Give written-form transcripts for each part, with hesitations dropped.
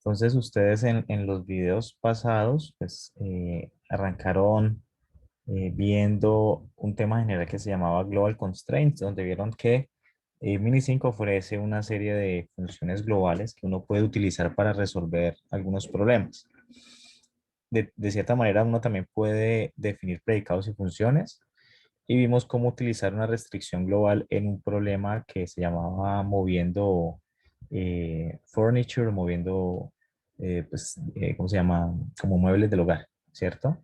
Entonces ustedes en los videos pasados pues arrancaron viendo un tema general que se llamaba Global Constraints, donde vieron que Mini5 ofrece una serie de funciones globales que uno puede utilizar para resolver algunos problemas. De cierta manera uno también puede definir predicados y funciones y vimos cómo utilizar una restricción global en un problema que se llamaba moviendo furniture, moviendo, ¿cómo se llama? Como muebles del hogar, ¿cierto?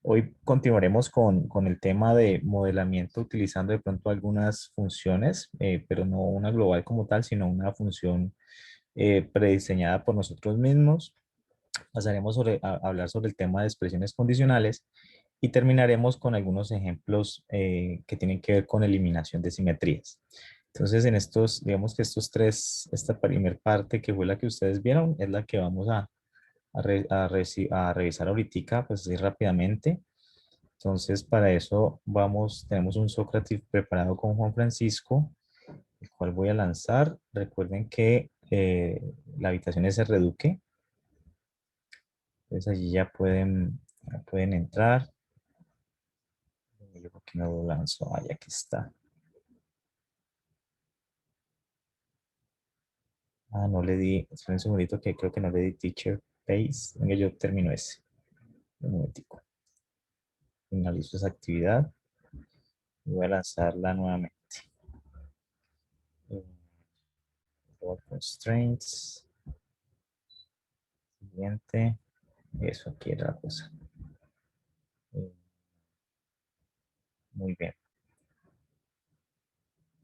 Hoy continuaremos con el tema de modelamiento utilizando de pronto algunas funciones, pero no una global como tal, sino una función prediseñada por nosotros mismos. Pasaremos a hablar sobre el tema de expresiones condicionales y terminaremos con algunos ejemplos que tienen que ver con eliminación de simetrías. Entonces, en estos, digamos que esta primera parte que fue la que ustedes vieron, es la que vamos a revisar ahorita, pues así rápidamente. Entonces, para eso tenemos un Sócrates preparado con Juan Francisco, el cual voy a lanzar. Recuerden que la habitación es Reduque. Entonces allí ya pueden entrar. Yo creo que no lo lanzo. Ahí aquí está. No le di. Esperen un segundito que creo que no le di teacher paste. Venga, yo termino ese. Un momentico. Finalizo esa actividad. Voy a lanzarla nuevamente. Constraints. Siguiente. Eso aquí era la cosa. Muy bien.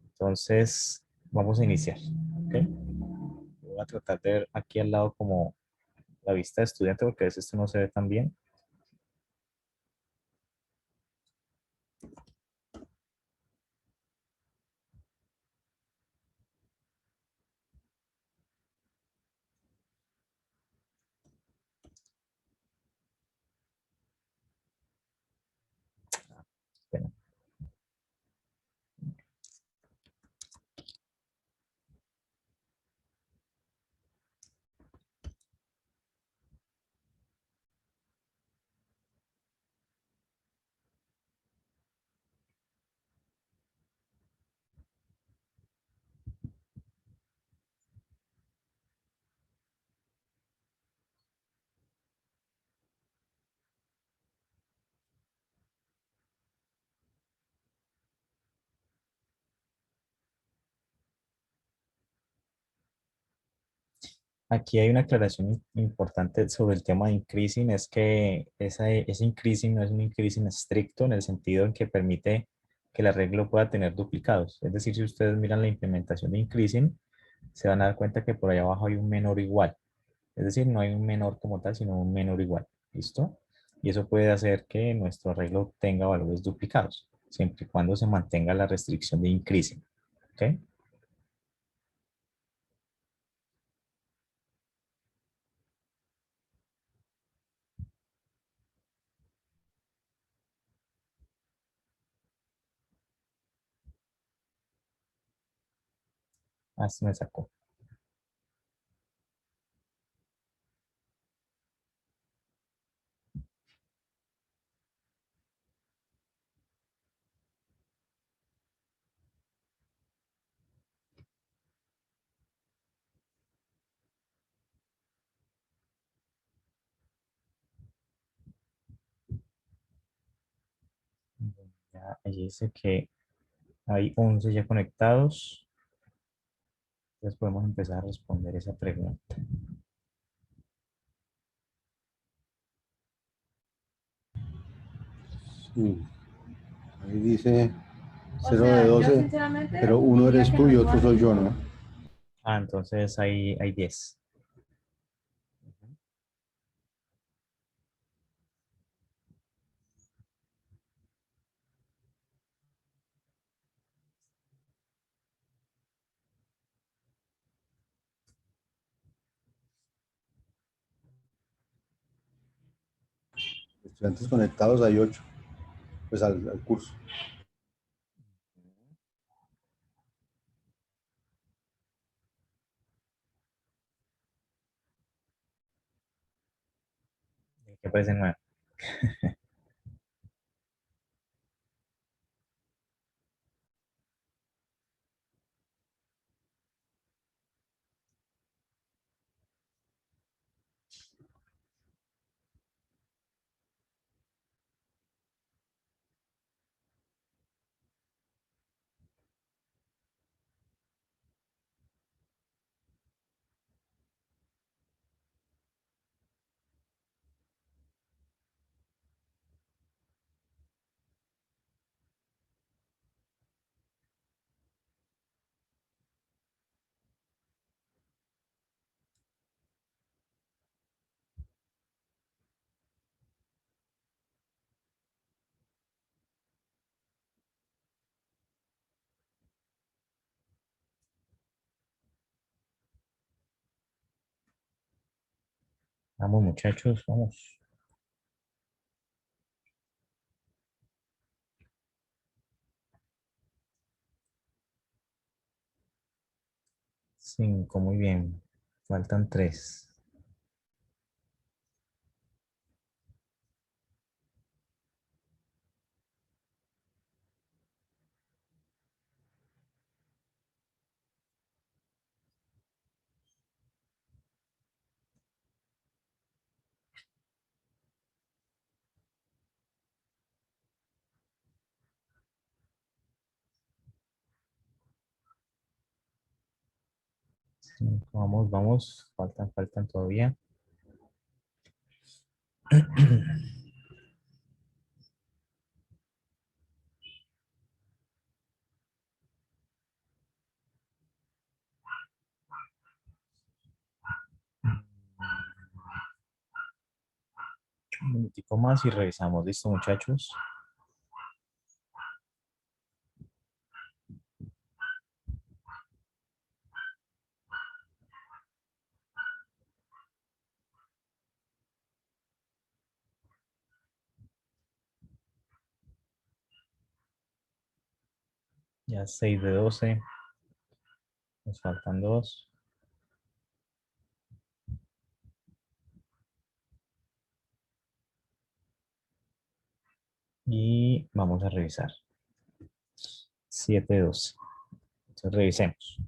Entonces, vamos a iniciar. ¿Okay? Voy a tratar de ver aquí al lado como la vista de estudiante porque a veces esto no se ve tan bien. Bueno, aquí hay una aclaración importante sobre el tema de increasing, es que ese increasing no es un increasing estricto en el sentido en que permite que el arreglo pueda tener duplicados. Es decir, si ustedes miran la implementación de increasing, se van a dar cuenta que por allá abajo hay un menor igual. Es decir, no hay un menor como tal, sino un menor igual. ¿Listo? Y eso puede hacer que nuestro arreglo tenga valores duplicados, siempre y cuando se mantenga la restricción de increasing. ¿Ok? Así me sacó. Ya, allí dice que hay 11 ya conectados. Entonces podemos empezar a responder esa pregunta. Sí. Ahí dice 0 de 12, pero uno eres tú y otro soy yo, ¿no? Entonces hay 10. Estudiantes conectados hay 8, pues al curso. ¿Qué aparece 9? Vamos, muchachos, vamos. 5, muy bien. Faltan 3. Vamos, vamos. Faltan todavía. Un minutico más y revisamos. ¿Listo, muchachos? Ya 6 de 12. Nos faltan 2. Y vamos a revisar. 7 de 12. Entonces, revisemos.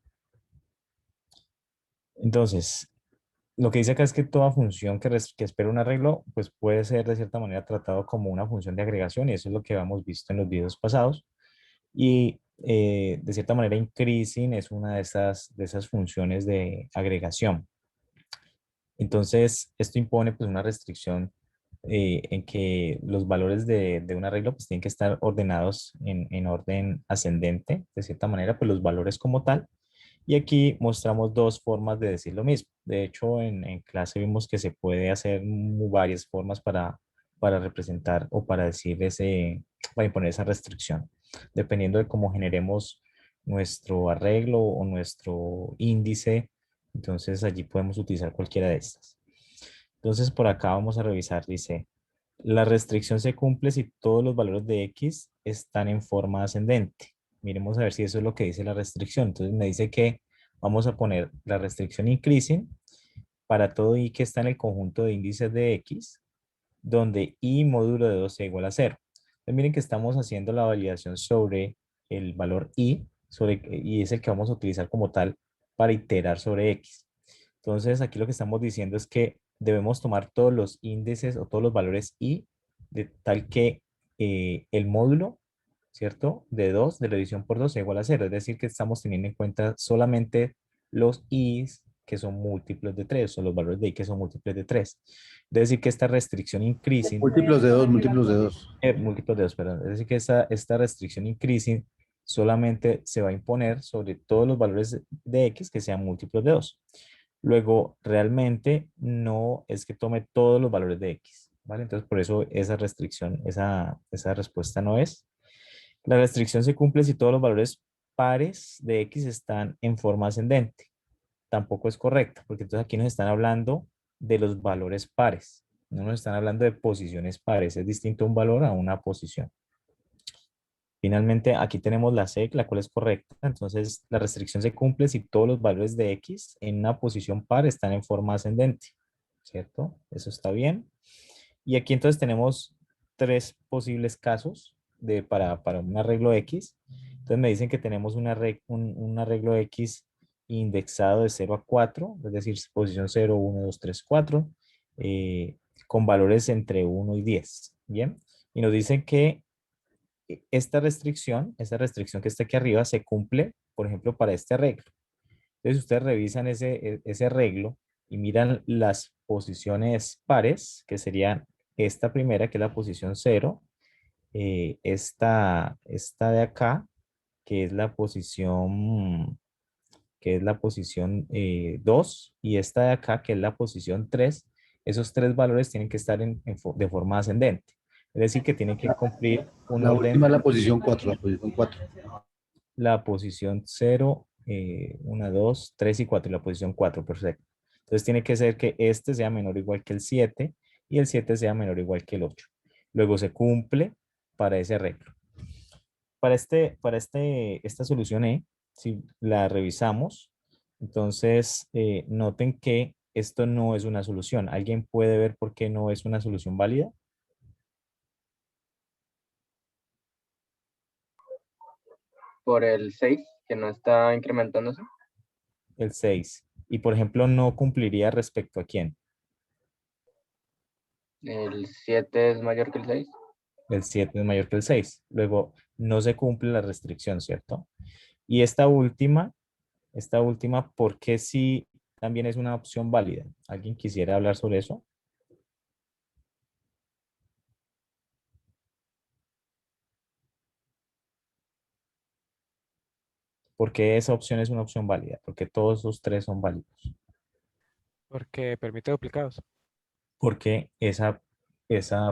Entonces, lo que dice acá es que toda función que espera un arreglo, pues puede ser de cierta manera tratado como una función de agregación, y eso es lo que habíamos visto en los videos pasados. Y de cierta manera, increasing es una de esas funciones de agregación. Entonces, esto impone pues una restricción en que los valores de un arreglo pues tienen que estar ordenados en orden ascendente, de cierta manera, pues los valores como tal. Y aquí mostramos dos formas de decir lo mismo. De hecho, en clase vimos que se puede hacer varias formas para representar o para decir para imponer esa restricción, dependiendo de cómo generemos nuestro arreglo o nuestro índice. Entonces allí podemos utilizar cualquiera de estas. Entonces por acá vamos a revisar, dice, la restricción se cumple si todos los valores de X están en forma ascendente. Miremos a ver si eso es lo que dice la restricción. Entonces me dice que vamos a poner la restricción increasing para todo I que está en el conjunto de índices de X, donde I módulo de 2 sea igual a 0. Entonces miren que estamos haciendo la validación sobre el valor I, y es el que vamos a utilizar como tal para iterar sobre X. Entonces aquí lo que estamos diciendo es que debemos tomar todos los índices o todos los valores I de tal que el módulo, ¿cierto? De 2 de la división por 2 sea igual a 0. Es decir, que estamos teniendo en cuenta solamente los I's que son múltiplos de 3 o los valores de I que son múltiplos de 3. Es decir, que esta restricción increasing, Múltiplos de 2, múltiplos de 2. múltiplos de 2, perdón. Es decir, que esta restricción increasing solamente se va a imponer sobre todos los valores de X que sean múltiplos de 2. Luego, realmente no es que tome todos los valores de X, ¿vale? Entonces, por eso esa restricción, esa respuesta no es. La restricción se cumple si todos los valores pares de X están en forma ascendente. Tampoco es correcto, porque entonces aquí nos están hablando de los valores pares. No nos están hablando de posiciones pares. Es distinto un valor a una posición. Finalmente, aquí tenemos la C, la cual es correcta. Entonces, la restricción se cumple si todos los valores de X en una posición par están en forma ascendente, ¿cierto? Eso está bien. Y aquí entonces tenemos tres posibles casos para un arreglo X. Entonces me dicen que tenemos un arreglo X indexado de 0 a 4, es decir, posición 0, 1, 2, 3, 4, con valores entre 1 y 10. Bien. Y nos dicen que esta restricción que está aquí arriba se cumple, por ejemplo, para este arreglo. Entonces ustedes revisan ese arreglo y miran las posiciones pares, que serían esta primera, que es la posición 0, esta de acá, que es la posición, 2, y esta de acá, que es la posición 3. Esos tres valores tienen que estar de forma ascendente. Es decir, que tienen que cumplir un La orden, última es la posición 4, la posición 4. la posición 0, 1, 2, 3 y 4, y la posición 4, perfecto. Entonces tiene que ser que este sea menor o igual que el 7 y el 7 sea menor o igual que el 8. Luego se cumple para ese arreglo. Esta solución E, si la revisamos, entonces noten que esto no es una solución. ¿Alguien puede ver por qué no es una solución válida? Por el 6 que no está incrementándose. El 6. Y por ejemplo, no cumpliría respecto a quién. El 7 es mayor que el 6. El 7 es mayor que el 6. Luego, no se cumple la restricción, ¿cierto? Y esta última, ¿por qué sí también es una opción válida? ¿Alguien quisiera hablar sobre eso? ¿Por qué esa opción es una opción válida? Porque todos los tres son válidos. Porque permite duplicados. Porque esa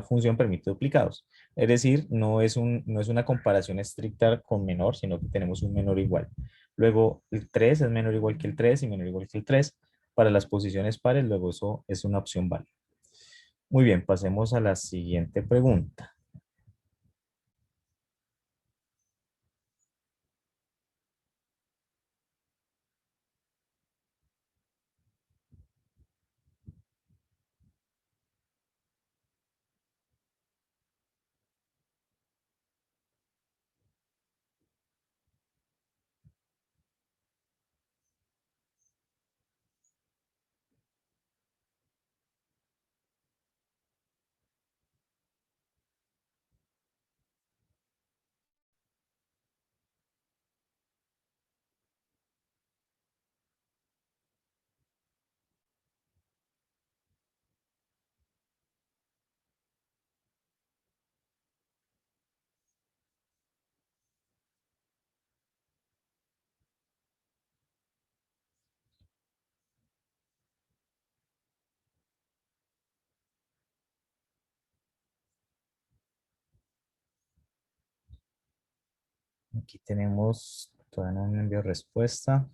función permite duplicados. Es decir, no es una comparación estricta con menor, sino que tenemos un menor igual. Luego, el 3 es menor o igual que el 3 y menor o igual que el 3. Para las posiciones pares, luego eso es una opción válida. Muy bien, pasemos a la siguiente pregunta. Aquí tenemos, todavía no me envió respuesta.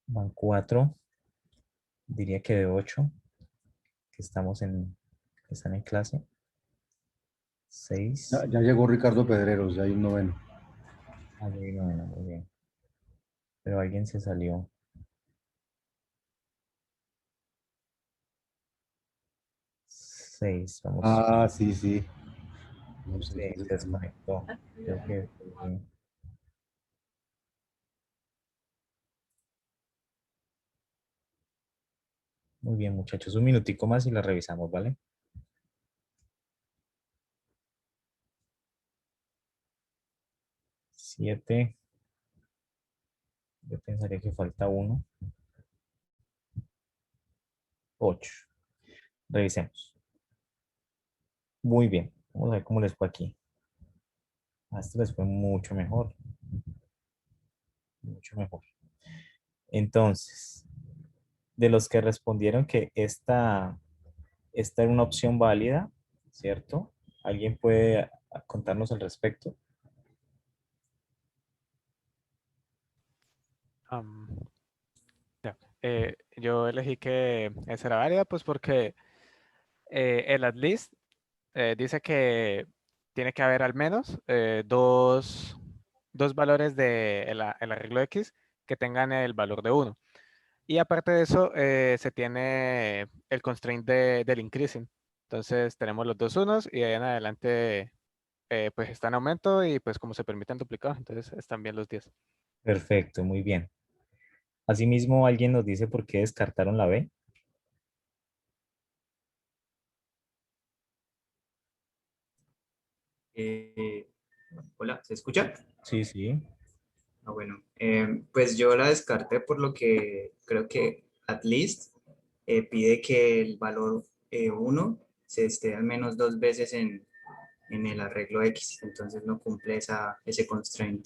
Van 4, diría que de 8, que están en clase. 6. Ya llegó Ricardo Pedreros, ya hay un noveno. Ah, muy bien, muy bien. Pero alguien se salió. 6, vamos. Ah, sí, sí. No sé Sí, quién se se salió. desconectó. Creo que, muy bien, muchachos. Un minutico más y la revisamos, ¿vale? 7. Yo pensaría que falta 1. 8. Revisemos. Muy bien. Vamos a ver cómo les fue aquí. A esto les fue mucho mejor, mucho mejor. Entonces, de los que respondieron que esta era una opción válida, ¿cierto? ¿Alguien puede contarnos al respecto? Am, ya. Yo elegí que esa era válida, pues porque el at least dice que tiene que haber al menos dos valores del el arreglo X que tengan el valor de uno. Y aparte de eso, se tiene el constraint del increasing. Entonces tenemos los dos unos y de ahí en adelante pues está en aumento y pues como se permiten duplicados, entonces están bien los 10. Perfecto, muy bien. Asimismo, ¿alguien nos dice por qué descartaron la B? Eh, Hola, ¿se escucha? Sí, sí. Ah, bueno, pues yo la descarté por lo que creo que at least pide que el valor 1 se esté al menos dos veces en el arreglo X, entonces no cumple ese constraint.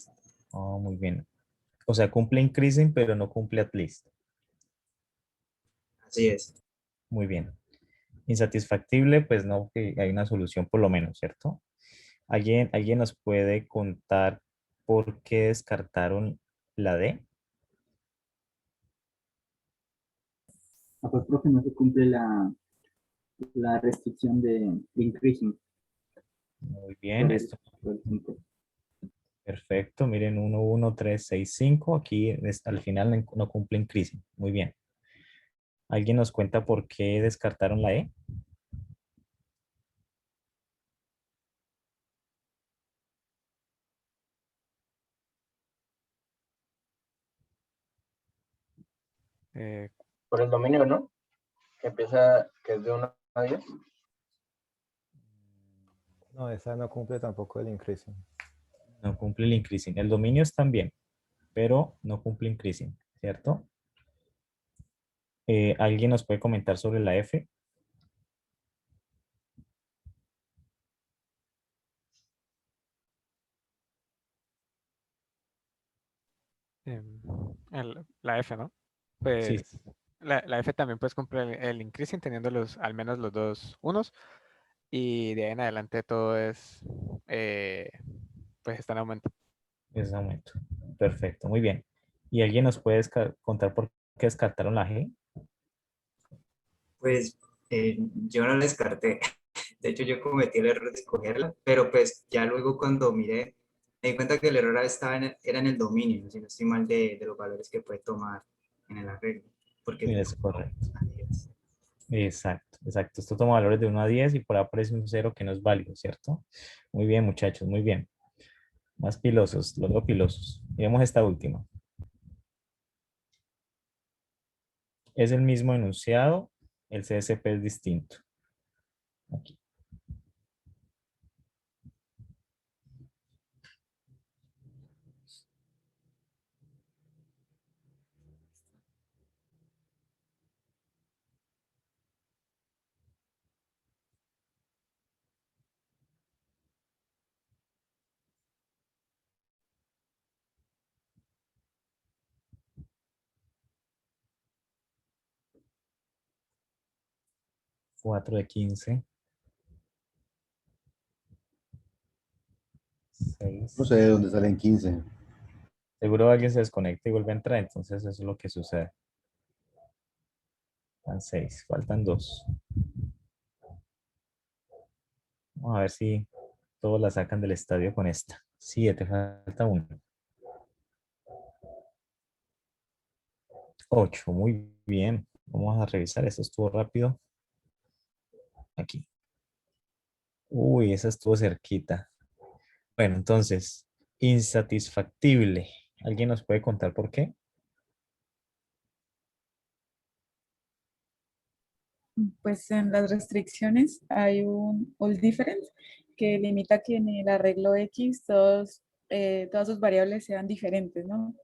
Oh, muy bien. O sea, cumple increasing, pero no cumple at least. Así es. Muy bien. Insatisfactible, pues no, que hay una solución por lo menos, ¿cierto? ¿Alguien nos puede contar por qué descartaron la D? Pues, profe, no se cumple la restricción de increasing Muy bien, por esto. por el punto. Perfecto. Miren, 1, 1, 3, 6, 5. Aquí al final no cumple increasing. Muy bien. ¿Alguien nos cuenta por qué descartaron la E? Eh, Por el dominio, ¿no? Que empieza, que es de 1 a 10. No, esa no cumple tampoco el increasing. No cumple el increasing. El dominio es también, pero no cumple increasing, ¿cierto? ¿Alguien nos puede comentar sobre la F? em, la F, ¿no? Sí, Pues la F también pues cumple el increasing teniendo al menos los dos unos y de ahí en adelante todo es, pues está en aumento. es aumento. Perfecto, muy bien. ¿Y alguien nos puede contar por qué descartaron la G? Pues yo no la descarté. De hecho, yo cometí el error de escogerla, pero pues ya luego cuando miré, me di cuenta que el error era en el dominio, si no estoy mal de los valores que puede tomar en el arreglo, porque es de Es correcto. 1 a 10. Exacto, exacto. Esto toma valores de 1 a 10 y por ahí aparece un 0 que no es válido, ¿cierto? Muy bien, muchachos, muy bien. Más pilosos, los dos pilosos. Miremos esta última. Es el mismo enunciado, el CSP es distinto. Aquí. Cuatro de 15. No 6. sé de dónde salen 15. Seguro alguien se desconecta y vuelve a entrar, entonces eso es lo que sucede. Faltan 6, faltan 2. Vamos a ver si todos la sacan del estadio con esta. 7, falta 1. 8, muy bien. Vamos a revisar, esto estuvo rápido. Aquí. Uy, esa estuvo cerquita. Bueno, entonces, insatisfactible. ¿Alguien nos puede contar por qué? Pues en las restricciones hay un all difference que limita que en el arreglo X todas sus variables sean diferentes, ¿no?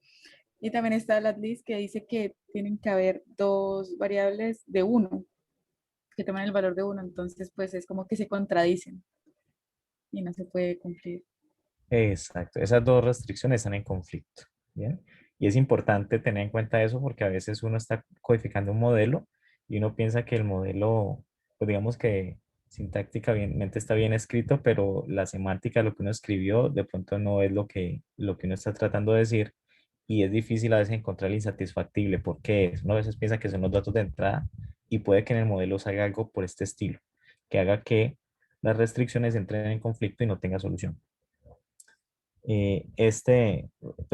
Y también está la list que dice que tienen que haber dos variables de uno, que toman el valor de uno, entonces pues es como que se contradicen y no se puede cumplir. Exacto, esas dos restricciones están en conflicto, ¿bien? Y es importante tener en cuenta eso porque a veces uno está codificando un modelo y uno piensa que el modelo, pues digamos que sintácticamente está bien escrito, pero la semántica de lo que uno escribió de pronto no es lo que uno está tratando de decir y es difícil a veces encontrar el insatisfactible porque uno a veces piensa que son los datos de entrada y puede que en el modelo salga algo por este estilo, que haga que las restricciones entren en conflicto y no tenga solución. Pues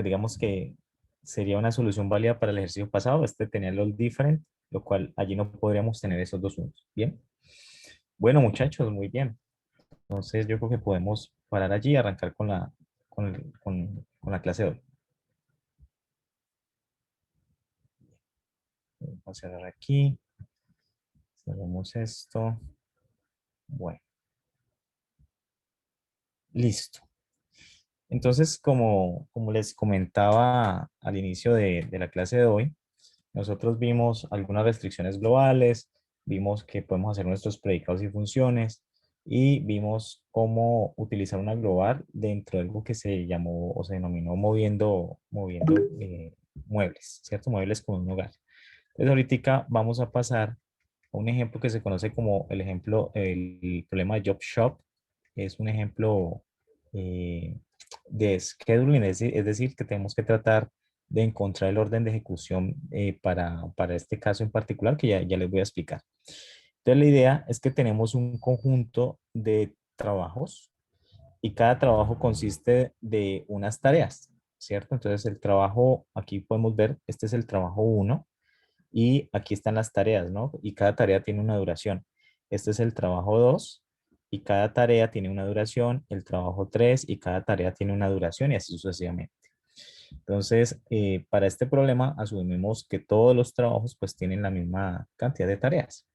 digamos que sería una solución válida para el ejercicio pasado. Este tenía los different, lo cual allí no podríamos tener esos dos unos. Bien. Bueno, muchachos, muy bien. Entonces yo creo que podemos parar allí y arrancar con la clase de hoy. Vamos a cerrar aquí. Cerramos esto. Bueno, listo. Entonces, como les comentaba al inicio de la clase de hoy, nosotros vimos algunas restricciones globales, vimos que podemos hacer nuestros predicados y funciones y vimos cómo utilizar una global dentro de algo que se llamó o se denominó moviendo muebles, ¿cierto? Muebles con un hogar. Entonces ahorita vamos a pasar a un ejemplo que se conoce como el problema de Job Shop. Es un ejemplo eh, de scheduling, es decir, que tenemos que tratar de encontrar el orden de ejecución para este caso en particular, que ya les voy a explicar. Entonces, la idea es que tenemos un conjunto de trabajos y cada trabajo consiste de unas tareas, ¿cierto? Entonces, el trabajo, aquí podemos ver, este es el trabajo 1 y aquí están las tareas, ¿no? Y cada tarea tiene una duración. Este es el trabajo 2 y cada tarea tiene una duración, el trabajo 3 y cada tarea tiene una duración y así sucesivamente. Entonces, para este problema asumimos que todos los trabajos pues tienen la misma cantidad de tareas.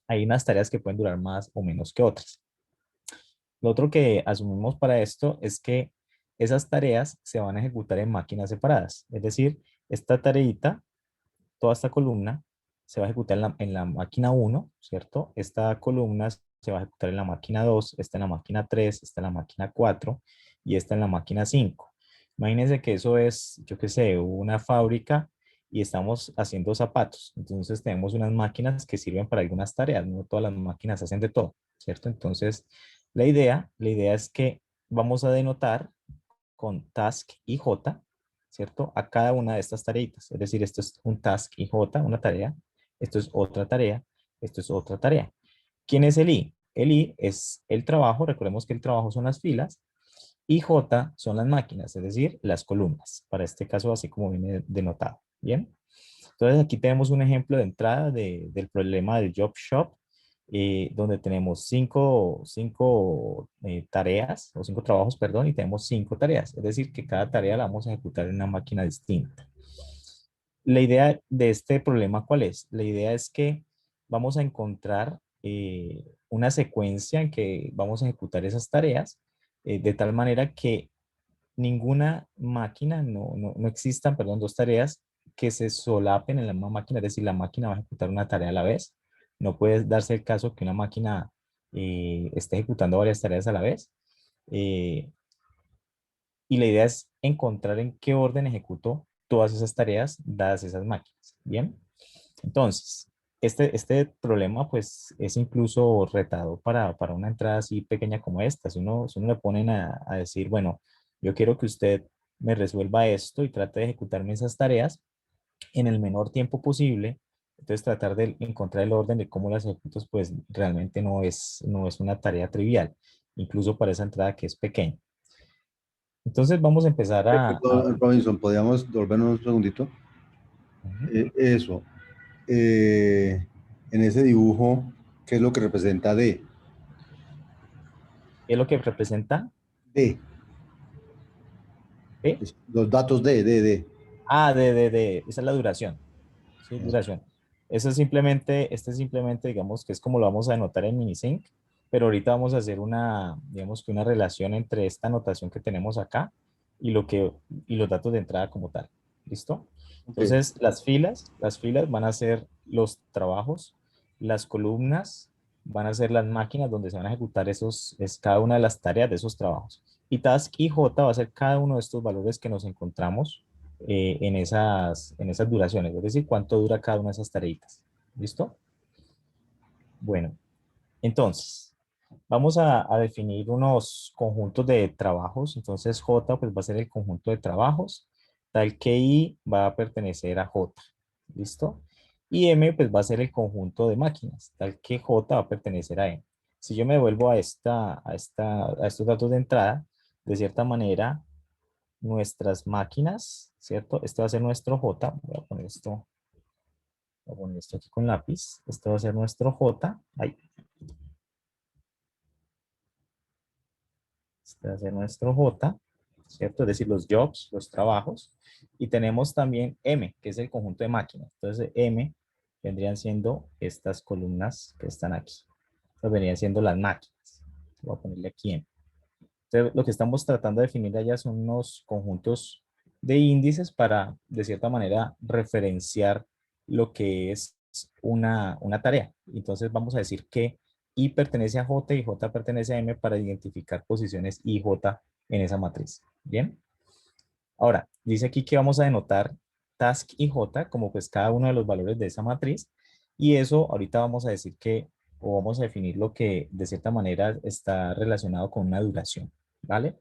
Hay unas tareas que pueden durar más o menos que otras. Lo otro que asumimos para esto es que esas tareas se van a ejecutar en máquinas separadas. Es decir, esta tareita, toda esta columna, se va a ejecutar en la máquina 1, ¿cierto? Esta columna se va a ejecutar en la máquina 2, esta en la máquina 3, esta en la máquina 4 y esta en la máquina 5. Imagínense que eso es, yo qué sé, una fábrica y estamos haciendo zapatos. Entonces tenemos unas máquinas que sirven para algunas tareas, no todas las máquinas hacen de todo, ¿cierto? Entonces, la idea es que vamos a denotar con task IJ, ¿cierto? A cada una de estas tareitas. Es decir, esto es un task IJ, una tarea. Esto es otra tarea. Esto es otra tarea. ¿Quién es el I? El I es el trabajo. Recordemos que el trabajo son las filas. Y J son las máquinas, es decir, las columnas. Para este caso, así como viene denotado. Bien. Entonces, aquí tenemos un ejemplo de entrada del problema del Job Shop, donde tenemos cinco tareas, o 5 trabajos, perdón, y tenemos 5 tareas. Es decir, que cada tarea la vamos a ejecutar en una máquina distinta. La idea de este problema, ¿cuál es? La idea es que vamos a encontrar una secuencia en que vamos a ejecutar esas tareas de tal manera que ninguna máquina, no existan, perdón, dos tareas que se solapen en la misma máquina, es decir, la máquina va a ejecutar una tarea a la vez. No puede darse el caso que una máquina esté ejecutando varias tareas a la vez. Eh, y la idea es encontrar en qué orden ejecutó todas esas tareas dadas esas máquinas. Bien, entonces, este problema pues es incluso retador para una entrada así pequeña como esta. Si uno le ponen a decir, bueno, yo quiero que usted me resuelva esto y trate de ejecutarme esas tareas en el menor tiempo posible, entonces tratar de encontrar el orden de cómo las ejecutas pues realmente no es una tarea trivial, incluso para esa entrada que es pequeña. Entonces vamos a empezar Perdón, Robinson, ¿podríamos volvernos un segundito? Eso. En ese dibujo, ¿qué es lo que representa D? ¿Qué es lo que representa? D. ¿Eh? Los datos D. Ah, esa es la duración. Sí, duración. Este simplemente, digamos, que es como lo vamos a anotar en Minisync, pero ahorita vamos a hacer digamos que una relación entre esta anotación que tenemos acá y y los datos de entrada como tal. ¿Listo? Okay. Entonces, las filas van a ser los trabajos, las columnas van a ser las máquinas donde se van a ejecutar cada una de las tareas de esos trabajos. Y task IJ va a ser cada uno de estos valores que nos encontramos en esas duraciones, es decir, cuánto dura cada una de esas tareitas. ¿Listo? Bueno, entonces, vamos a definir unos conjuntos de trabajos. Entonces, J pues va a ser el conjunto de trabajos, tal que I va a pertenecer a J. ¿Listo? Y M pues va a ser el conjunto de máquinas, tal que J va a pertenecer a M. Si yo me devuelvo a estos datos de entrada, de cierta manera, nuestras máquinas, ¿cierto? Este va a ser nuestro J. Voy a poner esto aquí con lápiz. Este va a ser nuestro J. Ahí. Este va a ser nuestro J, ¿cierto? Es decir, los jobs, los trabajos. Y tenemos también M, que es el conjunto de máquinas. Entonces, M vendrían siendo estas columnas que están aquí. Estas vendrían siendo las máquinas. Voy a ponerle aquí M. Entonces, lo que estamos tratando de definir allá son unos conjuntos de índices para, de cierta manera, referenciar lo que es una tarea. Entonces, vamos a decir que I pertenece a J y J pertenece a M para identificar posiciones I y J en esa matriz. ¿Bien? Ahora, dice aquí que vamos a denotar task y J como pues cada uno de los valores de esa matriz. Y eso ahorita vamos a decir que, o vamos a definir lo que de cierta manera está relacionado con una duración. ¿Vale?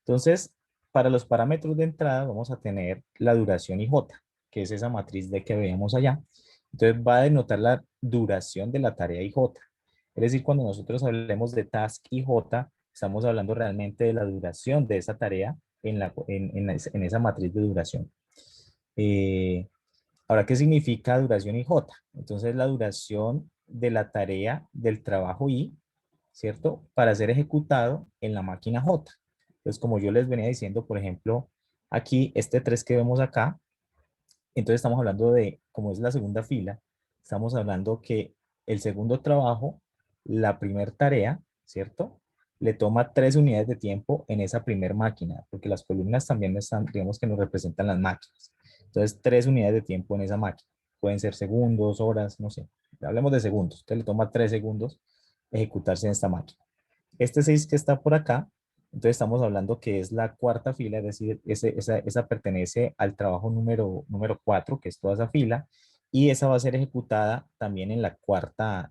Entonces, para los parámetros de entrada vamos a tener la duración IJ, que es esa matriz de que veíamos allá. Entonces va a denotar la duración de la tarea IJ. Es decir, cuando nosotros hablemos de task IJ, estamos hablando realmente de la duración de esa tarea en esa matriz de duración. Ahora, ¿qué significa duración IJ? Entonces, la duración de la tarea del trabajo I, ¿cierto? Para ser ejecutado en la máquina J. Entonces, como yo les venía diciendo, por ejemplo, aquí, este 3 que vemos acá, entonces estamos hablando de, como es la segunda fila, estamos hablando que el segundo trabajo, la primera tarea, ¿cierto? Le toma 3 unidades de tiempo en esa primera máquina, porque las columnas también están, digamos que nos representan las máquinas. Entonces, 3 unidades de tiempo en esa máquina. Pueden ser segundos, horas, no sé. Hablemos de segundos. Entonces, le toma 3 segundos ejecutarse en esta máquina. Este 6 que está por acá, entonces estamos hablando que es la cuarta fila, es decir, esa pertenece al trabajo número 4, que es toda esa fila, y esa va a ser ejecutada también en la cuarta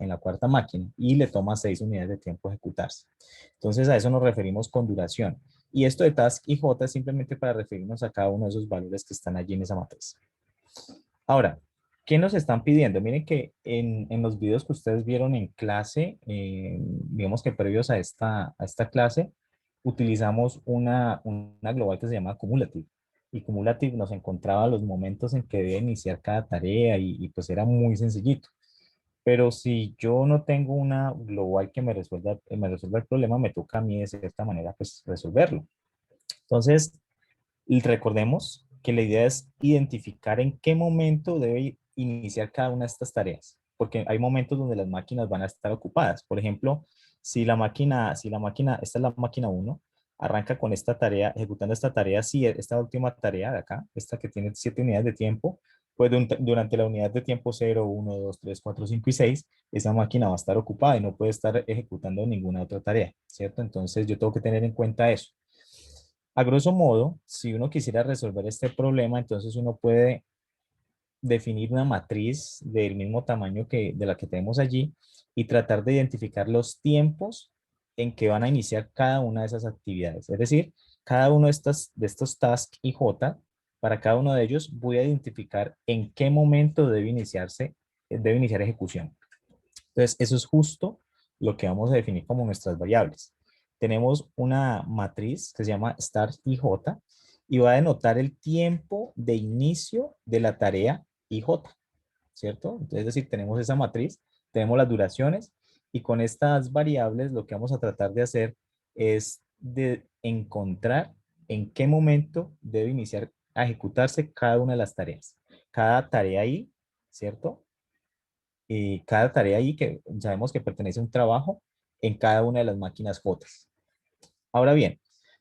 máquina, y le toma 6 unidades de tiempo ejecutarse. Entonces a eso nos referimos con duración. Y esto de task y J es simplemente para referirnos a cada uno de esos valores que están allí en esa matriz. Ahora, ¿qué nos están pidiendo? Miren que en los videos que ustedes vieron en clase, digamos que previos a esta clase, utilizamos una global que se llama Cumulative. Y Cumulative nos encontraba los momentos en que debe iniciar cada tarea y pues era muy sencillito. Pero si yo no tengo una global que me resuelva el problema, me toca a mí de cierta manera pues resolverlo. Entonces, y recordemos que la idea es identificar en qué momento debe iniciar cada una de estas tareas, porque hay momentos donde las máquinas van a estar ocupadas. Por ejemplo, esta es la máquina 1, arranca con esta tarea, ejecutando esta tarea, si esta última tarea de acá, esta que tiene 7 unidades de tiempo, pues durante la unidad de tiempo 0, 1, 2, 3, 4, 5 y 6, esa máquina va a estar ocupada y no puede estar ejecutando ninguna otra tarea, ¿cierto? Entonces yo tengo que tener en cuenta eso. A grosso modo, si uno quisiera resolver este problema, entonces uno puede definir una matriz del mismo tamaño de la que tenemos allí y tratar de identificar los tiempos en que van a iniciar cada una de esas actividades. Es decir, cada uno de estos tasks IJ, para cada uno de ellos voy a identificar en qué momento debe iniciar ejecución. Entonces, eso es justo lo que vamos a definir como nuestras variables. Tenemos una matriz que se llama start IJ y va a denotar el tiempo de inicio de la tarea IJ, ¿cierto? Entonces, es decir, tenemos esa matriz, tenemos las duraciones y con estas variables lo que vamos a tratar de hacer es de encontrar en qué momento debe iniciar a ejecutarse cada una de las tareas. Cada tarea ahí, ¿cierto? Y cada tarea ahí que sabemos que pertenece a un trabajo en cada una de las máquinas J. Ahora bien,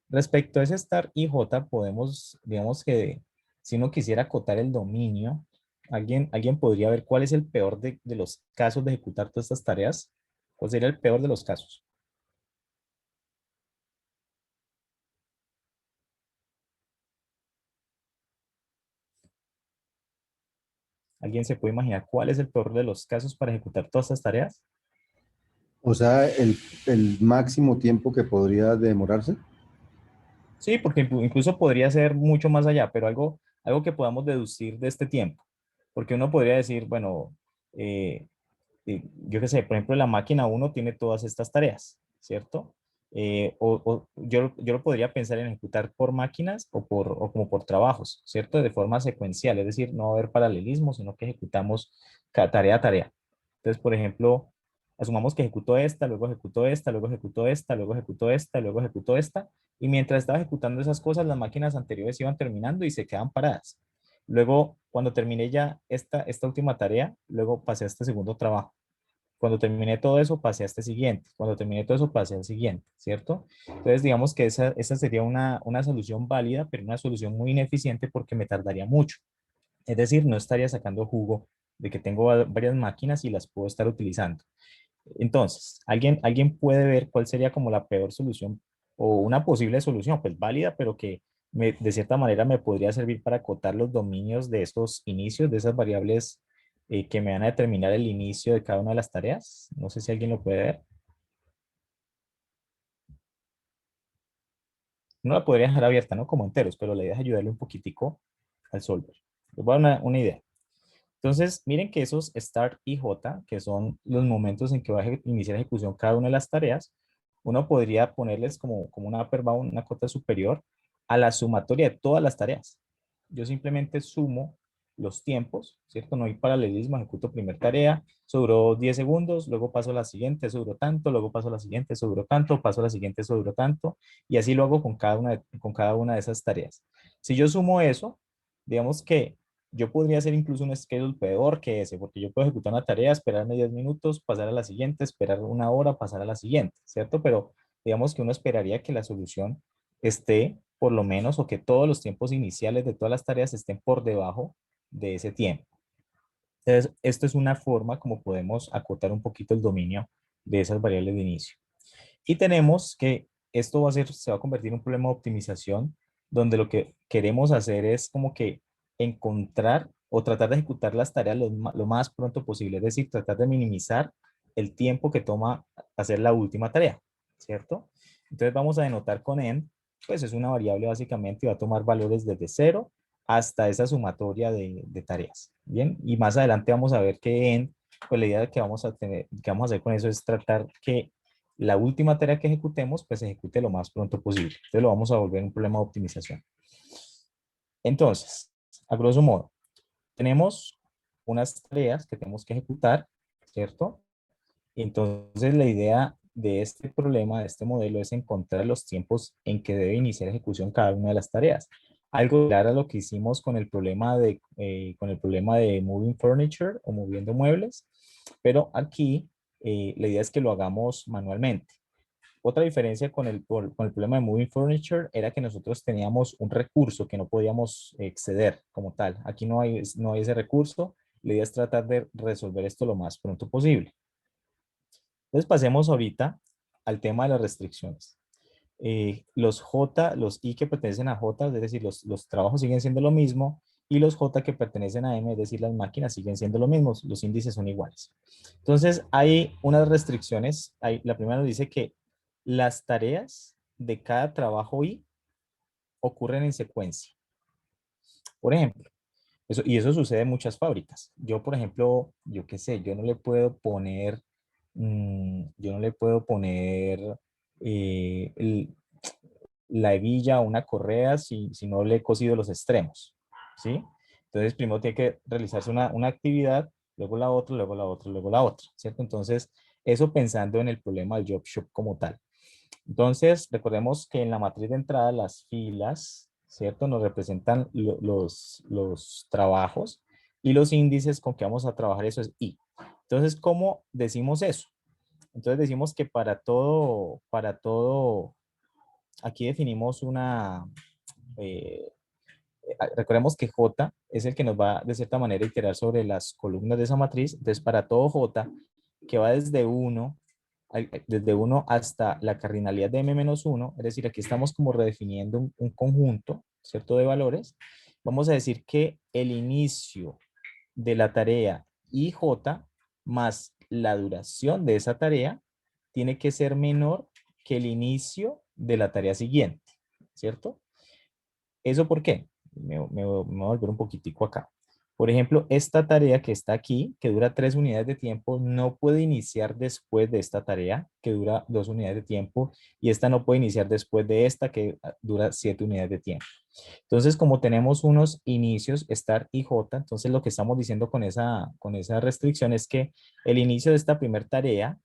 respecto a ese start y J, podemos, digamos que si uno quisiera acotar el dominio, alguien podría ver cuál es el peor de los casos de ejecutar todas estas tareas. ¿Cuál sería el peor de los casos? ¿Alguien se puede imaginar cuál es el peor de los casos para ejecutar todas estas tareas? O sea, el máximo tiempo que podría demorarse. Sí, porque incluso podría ser mucho más allá, pero algo que podamos deducir de este tiempo. Porque uno podría decir, bueno, yo qué sé, por ejemplo, la máquina uno tiene todas estas tareas, ¿cierto? Yo lo podría pensar en ejecutar por máquinas o como por trabajos, ¿cierto? De forma secuencial, es decir, no va a haber paralelismo, sino que ejecutamos cada tarea a tarea. Entonces, por ejemplo, asumamos que ejecuto esta, luego ejecuto esta, luego ejecuto esta, luego ejecuto esta, luego ejecuto esta, y mientras estaba ejecutando esas cosas, las máquinas anteriores iban terminando y se quedaban paradas. Luego, cuando terminé ya esta última tarea, luego pasé a este segundo trabajo. Cuando terminé todo eso, pasé a este siguiente. Cuando terminé todo eso, pasé al siguiente, ¿cierto? Entonces, digamos que esa sería una solución válida, pero una solución muy ineficiente porque me tardaría mucho. Es decir, no estaría sacando jugo de que tengo varias máquinas y las puedo estar utilizando. Entonces, ¿alguien puede ver cuál sería como la peor solución o una posible solución? Pues válida, pero que de cierta manera me podría servir para acotar los dominios de esos inicios, de esas variables que me van a determinar el inicio de cada una de las tareas. No sé si alguien lo puede ver. No la podría dejar abierta, ¿no? Como enteros, pero la idea es ayudarle un poquitico al solver. Les voy a dar una idea. Entonces, miren que esos start y j, que son los momentos en que va a iniciar ejecución cada una de las tareas, uno podría ponerles como una upper bound, una cota superior a la sumatoria de todas las tareas. Yo simplemente sumo los tiempos, ¿cierto? No hay paralelismo, ejecuto primera tarea, eso duró 10 segundos, luego paso a la siguiente, eso duró tanto, luego paso a la siguiente, eso duró tanto, paso a la siguiente, eso duró tanto, y así lo hago con cada una de esas tareas. Si yo sumo eso, digamos que yo podría hacer incluso un schedule peor que ese, porque yo puedo ejecutar una tarea, esperarme 10 minutos, pasar a la siguiente, esperar una hora, pasar a la siguiente, ¿cierto? Pero digamos que uno esperaría que la solución esté por lo menos o que todos los tiempos iniciales de todas las tareas estén por debajo de ese tiempo. Entonces, esto es una forma como podemos acotar un poquito el dominio de esas variables de inicio. Y tenemos que esto se va a convertir en un problema de optimización donde lo que queremos hacer es como que encontrar o tratar de ejecutar las tareas lo más pronto posible, es decir, tratar de minimizar el tiempo que toma hacer la última tarea, ¿cierto? Entonces vamos a denotar con en, pues es una variable básicamente y va a tomar valores desde 0 hasta esa sumatoria de tareas, ¿bien? Y más adelante vamos a ver que en, pues la idea que vamos a tener, que vamos a hacer con eso es tratar que la última tarea que ejecutemos, pues se ejecute lo más pronto posible. Entonces lo vamos a volver un problema de optimización. Entonces, a grosso modo, tenemos unas tareas que tenemos que ejecutar, ¿cierto? Y entonces la idea de este problema, de este modelo, es encontrar los tiempos en que debe iniciar ejecución cada una de las tareas. Algo similar a lo que hicimos con el problema de moving furniture o moviendo muebles, pero aquí la idea es que lo hagamos manualmente. Otra diferencia con el problema de Moving Furniture era que nosotros teníamos un recurso que no podíamos exceder como tal. Aquí no hay ese recurso. La idea es tratar de resolver esto lo más pronto posible. Entonces pasemos ahorita al tema de las restricciones. Los I que pertenecen a J, es decir, los trabajos siguen siendo lo mismo, y los J que pertenecen a M, es decir, las máquinas siguen siendo lo mismo, los índices son iguales. Entonces hay unas restricciones. La primera nos dice que las tareas de cada trabajo I ocurren en secuencia. Por ejemplo, eso sucede en muchas fábricas. Yo, por ejemplo, yo qué sé, yo no le puedo poner, eh, el- la hebilla o una correa si no le he cosido los extremos, ¿sí? Entonces, primero tiene que realizarse una actividad, luego la otra, luego la otra, luego la otra, ¿cierto? Entonces, eso pensando en el problema del job shop como tal. Entonces, recordemos que en la matriz de entrada las filas, ¿cierto? Nos representan los trabajos y los índices con que vamos a trabajar eso es I. Entonces, ¿cómo decimos eso? Entonces decimos que para todo, aquí definimos eh, recordemos que J es el que nos va de cierta manera a iterar sobre las columnas de esa matriz. Entonces, para todo J, que va desde 1 hasta la cardinalidad de m-1, es decir, aquí estamos como redefiniendo un conjunto, ¿cierto? De valores. Vamos a decir que el inicio de la tarea IJ más la duración de esa tarea tiene que ser menor que el inicio de la tarea siguiente, ¿cierto? ¿Eso por qué? Me voy a volver un poquitico acá. Por ejemplo, esta tarea que está aquí, que dura 3 unidades de tiempo, no puede iniciar después de esta tarea, que dura 2 unidades de tiempo, y esta no puede iniciar después de esta, que dura 7 unidades de tiempo. Entonces, como tenemos unos inicios, start y j, entonces lo que estamos diciendo con esa restricción es que el inicio de esta primera tarea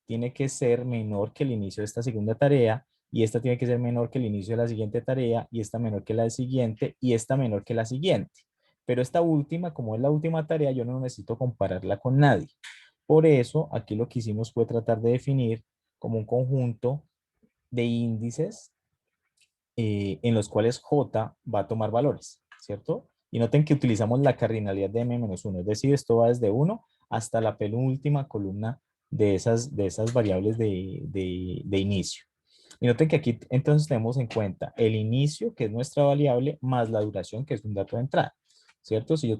tiene que ser menor que el inicio de esta segunda tarea, y esta tiene que ser menor que el inicio de la siguiente tarea, y esta menor que la siguiente, y esta menor que la siguiente. Pero esta última, como es la última tarea, yo no necesito compararla con nadie. Por eso, aquí lo que hicimos fue tratar de definir como un conjunto de índices en los cuales J va a tomar valores, ¿cierto? Y noten que utilizamos la cardinalidad de m-1, es decir, esto va desde 1 hasta la penúltima columna de esas variables de inicio. Y noten que aquí entonces tenemos en cuenta el inicio, que es nuestra variable, más la duración, que es un dato de entrada, ¿cierto? Si yo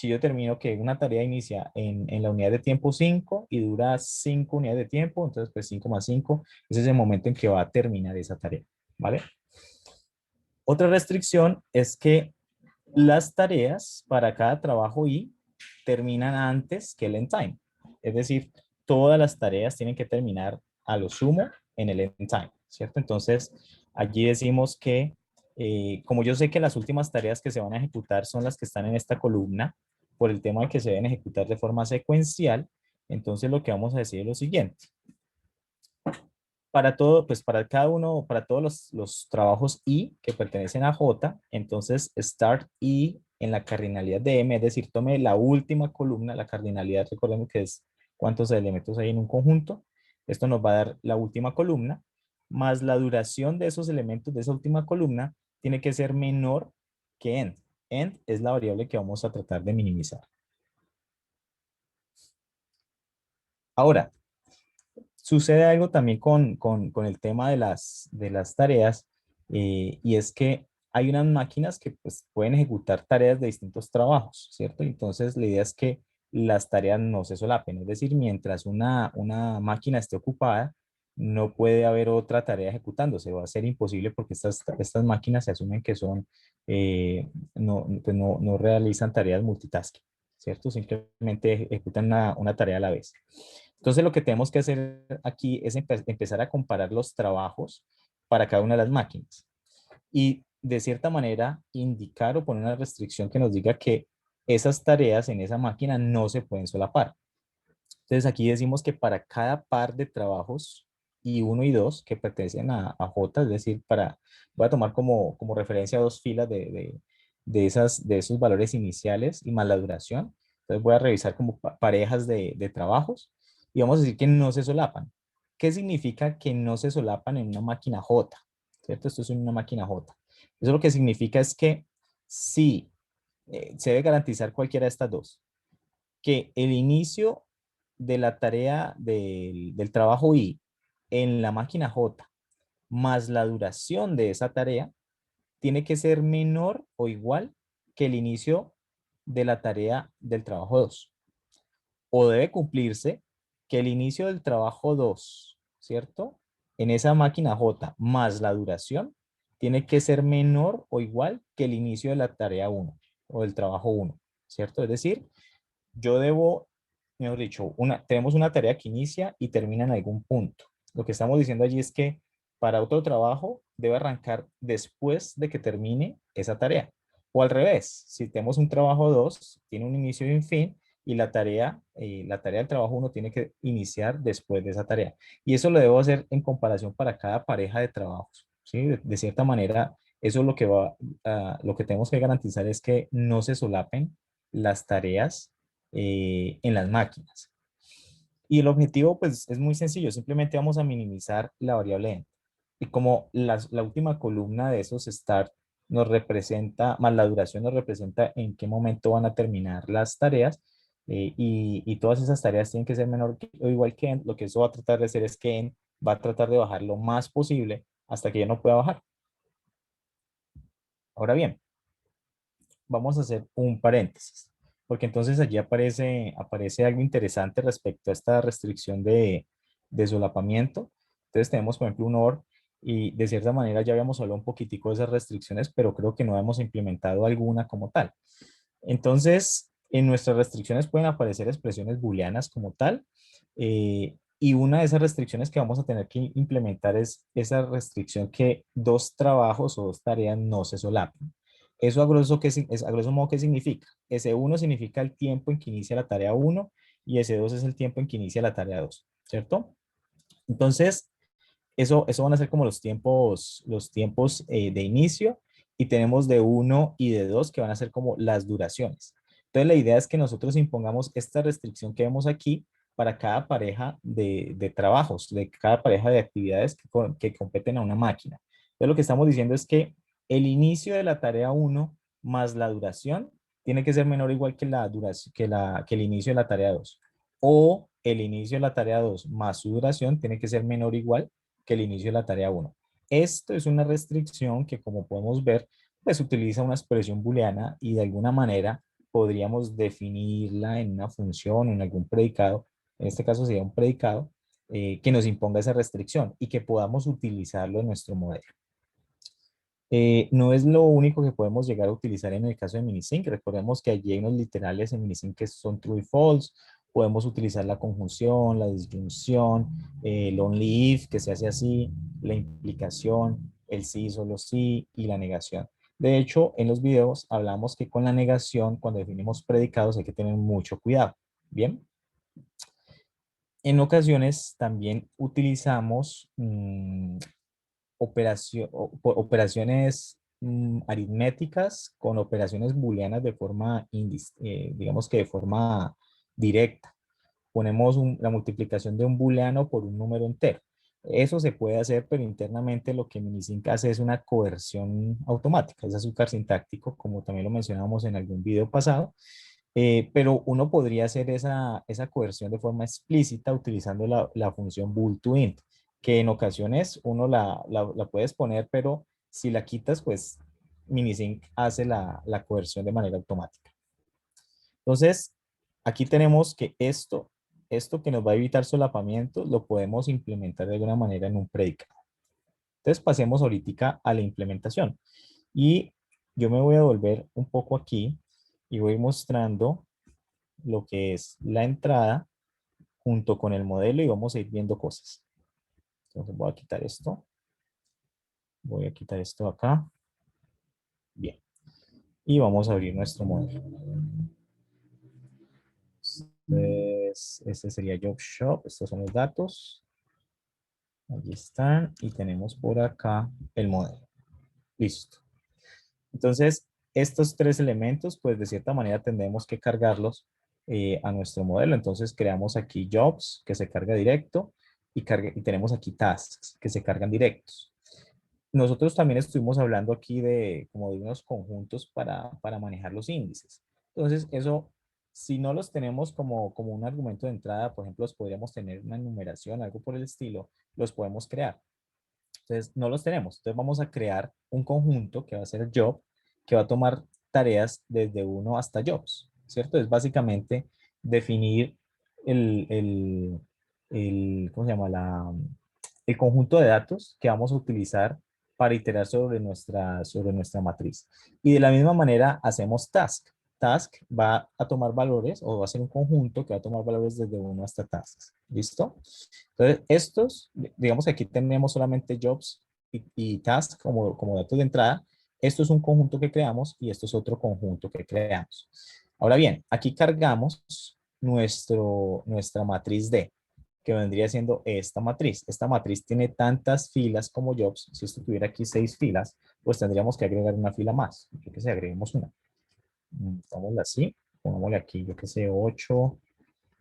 determino que una tarea inicia en la unidad de tiempo 5 y dura 5 unidades de tiempo, entonces pues 5 más 5, ese es el momento en que va a terminar esa tarea, ¿vale? Otra restricción es que las tareas para cada trabajo I terminan antes que el end time. Es decir, todas las tareas tienen que terminar a lo sumo en el end time, ¿cierto? Entonces, allí decimos que, como yo sé que las últimas tareas que se van a ejecutar son las que están en esta columna, por el tema de que se deben ejecutar de forma secuencial, entonces lo que vamos a decir es lo siguiente. Para todo, pues para cada uno, para todos los trabajos I que pertenecen a J, entonces start I en la cardinalidad de M, es decir, tome la última columna, la cardinalidad, recordemos que es cuántos elementos hay en un conjunto. Esto nos va a dar la última columna, más la duración de esos elementos de esa última columna tiene que ser menor que end. End es la variable que vamos a tratar de minimizar. Ahora, sucede algo también con el tema de las tareas, y es que hay unas máquinas que pues, pueden ejecutar tareas de distintos trabajos, ¿cierto? Entonces la idea es que las tareas no se solapen, es decir, mientras una máquina esté ocupada, no puede haber otra tarea ejecutándose, va a ser imposible porque estas máquinas se asumen que son, pues no realizan tareas multitasking, ¿cierto? Simplemente ejecutan una tarea a la vez. Entonces lo que tenemos que hacer aquí es empezar a comparar los trabajos para cada una de las máquinas y de cierta manera indicar o poner una restricción que nos diga que esas tareas en esa máquina no se pueden solapar. Entonces aquí decimos que para cada par de trabajos I1 y 2 que pertenecen a J, es decir, voy a tomar como referencia dos filas de esos valores iniciales y más la duración. Entonces voy a revisar como parejas de trabajos y vamos a decir que no se solapan. ¿Qué significa que no se solapan en una máquina J? ¿Cierto? Esto es una máquina J. Eso lo que significa es que si se debe garantizar cualquiera de estas dos, que el inicio de la tarea del trabajo I en la máquina J más la duración de esa tarea tiene que ser menor o igual que el inicio de la tarea del trabajo 2. O debe cumplirse que el inicio del trabajo 2, ¿cierto? En esa máquina J más la duración tiene que ser menor o igual que el inicio de la tarea 1 o del trabajo 1, ¿cierto? Es decir, yo debo, mejor dicho, tenemos una tarea que inicia y termina en algún punto. Lo que estamos diciendo allí es que para otro trabajo debe arrancar después de que termine esa tarea. O al revés, si tenemos un trabajo 2, tiene un inicio y un fin, y la tarea del trabajo 1 tiene que iniciar después de esa tarea. Y eso lo debo hacer en comparación para cada pareja de trabajos, ¿sí? De cierta manera, eso es lo que tenemos que garantizar es que no se solapen las tareas en las máquinas. Y el objetivo pues es muy sencillo, simplemente vamos a minimizar la variable end. Y como la última columna de esos start nos representa, más la duración nos representa en qué momento van a terminar las tareas, y todas esas tareas tienen que ser menor o igual que end, lo que eso va a tratar de hacer es que end va a tratar de bajar lo más posible hasta que ya no pueda bajar. Ahora bien, vamos a hacer un paréntesis. porque entonces allí aparece algo interesante respecto a esta restricción de solapamiento. Entonces tenemos, por ejemplo, un OR y de cierta manera ya habíamos hablado un poquitico de esas restricciones, pero creo que no hemos implementado alguna como tal. Entonces, en nuestras restricciones pueden aparecer expresiones booleanas como tal, y una de esas restricciones que vamos a tener que implementar es esa restricción que dos trabajos o dos tareas no se solapen. Eso a grosso modo, ¿qué significa? S1 significa el tiempo en que inicia la tarea 1 y S2 es el tiempo en que inicia la tarea 2, ¿cierto? Entonces, eso van a ser como los tiempos de inicio, y tenemos de 1 y de 2 que van a ser como las duraciones. Entonces la idea es que nosotros impongamos esta restricción que vemos aquí para cada pareja de trabajos, de cada pareja de actividades que competen a una máquina. Entonces lo que estamos diciendo es que el inicio de la tarea 1 más la duración tiene que ser menor o igual que la duración, que el inicio de la tarea 2. O el inicio de la tarea 2 más su duración tiene que ser menor o igual que el inicio de la tarea 1. Esto es una restricción que, como podemos ver, pues utiliza una expresión booleana y de alguna manera podríamos definirla en una función o en algún predicado, en este caso sería un predicado, que nos imponga esa restricción y que podamos utilizarlo en nuestro modelo. No es lo único que podemos llegar a utilizar en el caso de Minisync. Recordemos que allí hay unos literales en Minisync que son true y false. Podemos utilizar la conjunción, la disyunción, el only if, que se hace así, la implicación, el sí, solo sí, y la negación. De hecho, en los videos hablamos que con la negación, cuando definimos predicados, hay que tener mucho cuidado. Bien. En ocasiones también utilizamos operaciones aritméticas con operaciones booleanas de forma, digamos que de forma directa. Ponemos la multiplicación de un booleano por un número entero. Eso se puede hacer, pero internamente lo que Minisync hace es una coerción automática, es azúcar sintáctico, como también lo mencionamos en algún video pasado. Pero uno podría hacer esa coerción de forma explícita utilizando la función bool to int, que en ocasiones uno la puedes poner, pero si la quitas, pues Minisync hace la coerción de manera automática. Entonces, aquí tenemos que esto que nos va a evitar solapamiento, lo podemos implementar de alguna manera en un predicado. Entonces, pasemos ahorita a la implementación. Y yo me voy a volver un poco aquí y voy mostrando lo que es la entrada junto con el modelo y vamos a ir viendo cosas. Entonces voy a quitar esto. Voy a quitar esto acá. Bien. Y vamos a abrir nuestro modelo. Entonces, este sería Job Shop. Estos son los datos. Allí están. Y tenemos por acá el modelo. Listo. Entonces, estos tres elementos, pues de cierta manera tendremos que cargarlos a nuestro modelo. Entonces, creamos aquí Jobs, que se carga directo, y tenemos aquí Tasks, que se cargan directos. Nosotros también estuvimos hablando aquí como de unos conjuntos para manejar los índices. Entonces, eso, si no los tenemos como un argumento de entrada, por ejemplo, los podríamos tener una enumeración, algo por el estilo, los podemos crear. Entonces, no los tenemos. Entonces, vamos a crear un conjunto que va a ser job, que va a tomar tareas desde 1 hasta jobs, ¿cierto? Es básicamente definir ¿cómo se llama? El conjunto de datos que vamos a utilizar para iterar sobre nuestra matriz. Y de la misma manera hacemos task. Task va a tomar valores, o va a ser un conjunto que va a tomar valores desde 1 hasta tasks. ¿Listo? Entonces, estos, digamos que aquí tenemos solamente jobs y tasks como datos de entrada. Esto es un conjunto que creamos y esto es otro conjunto que creamos. Ahora bien, aquí cargamos nuestra matriz D, que vendría siendo esta matriz. Esta matriz tiene tantas filas como jobs. Si esto tuviera aquí 6 filas, pues tendríamos que agregar una fila más. Yo que sé, agreguemos una. Pongámosla así. Pongámosle aquí, yo que sé, 8,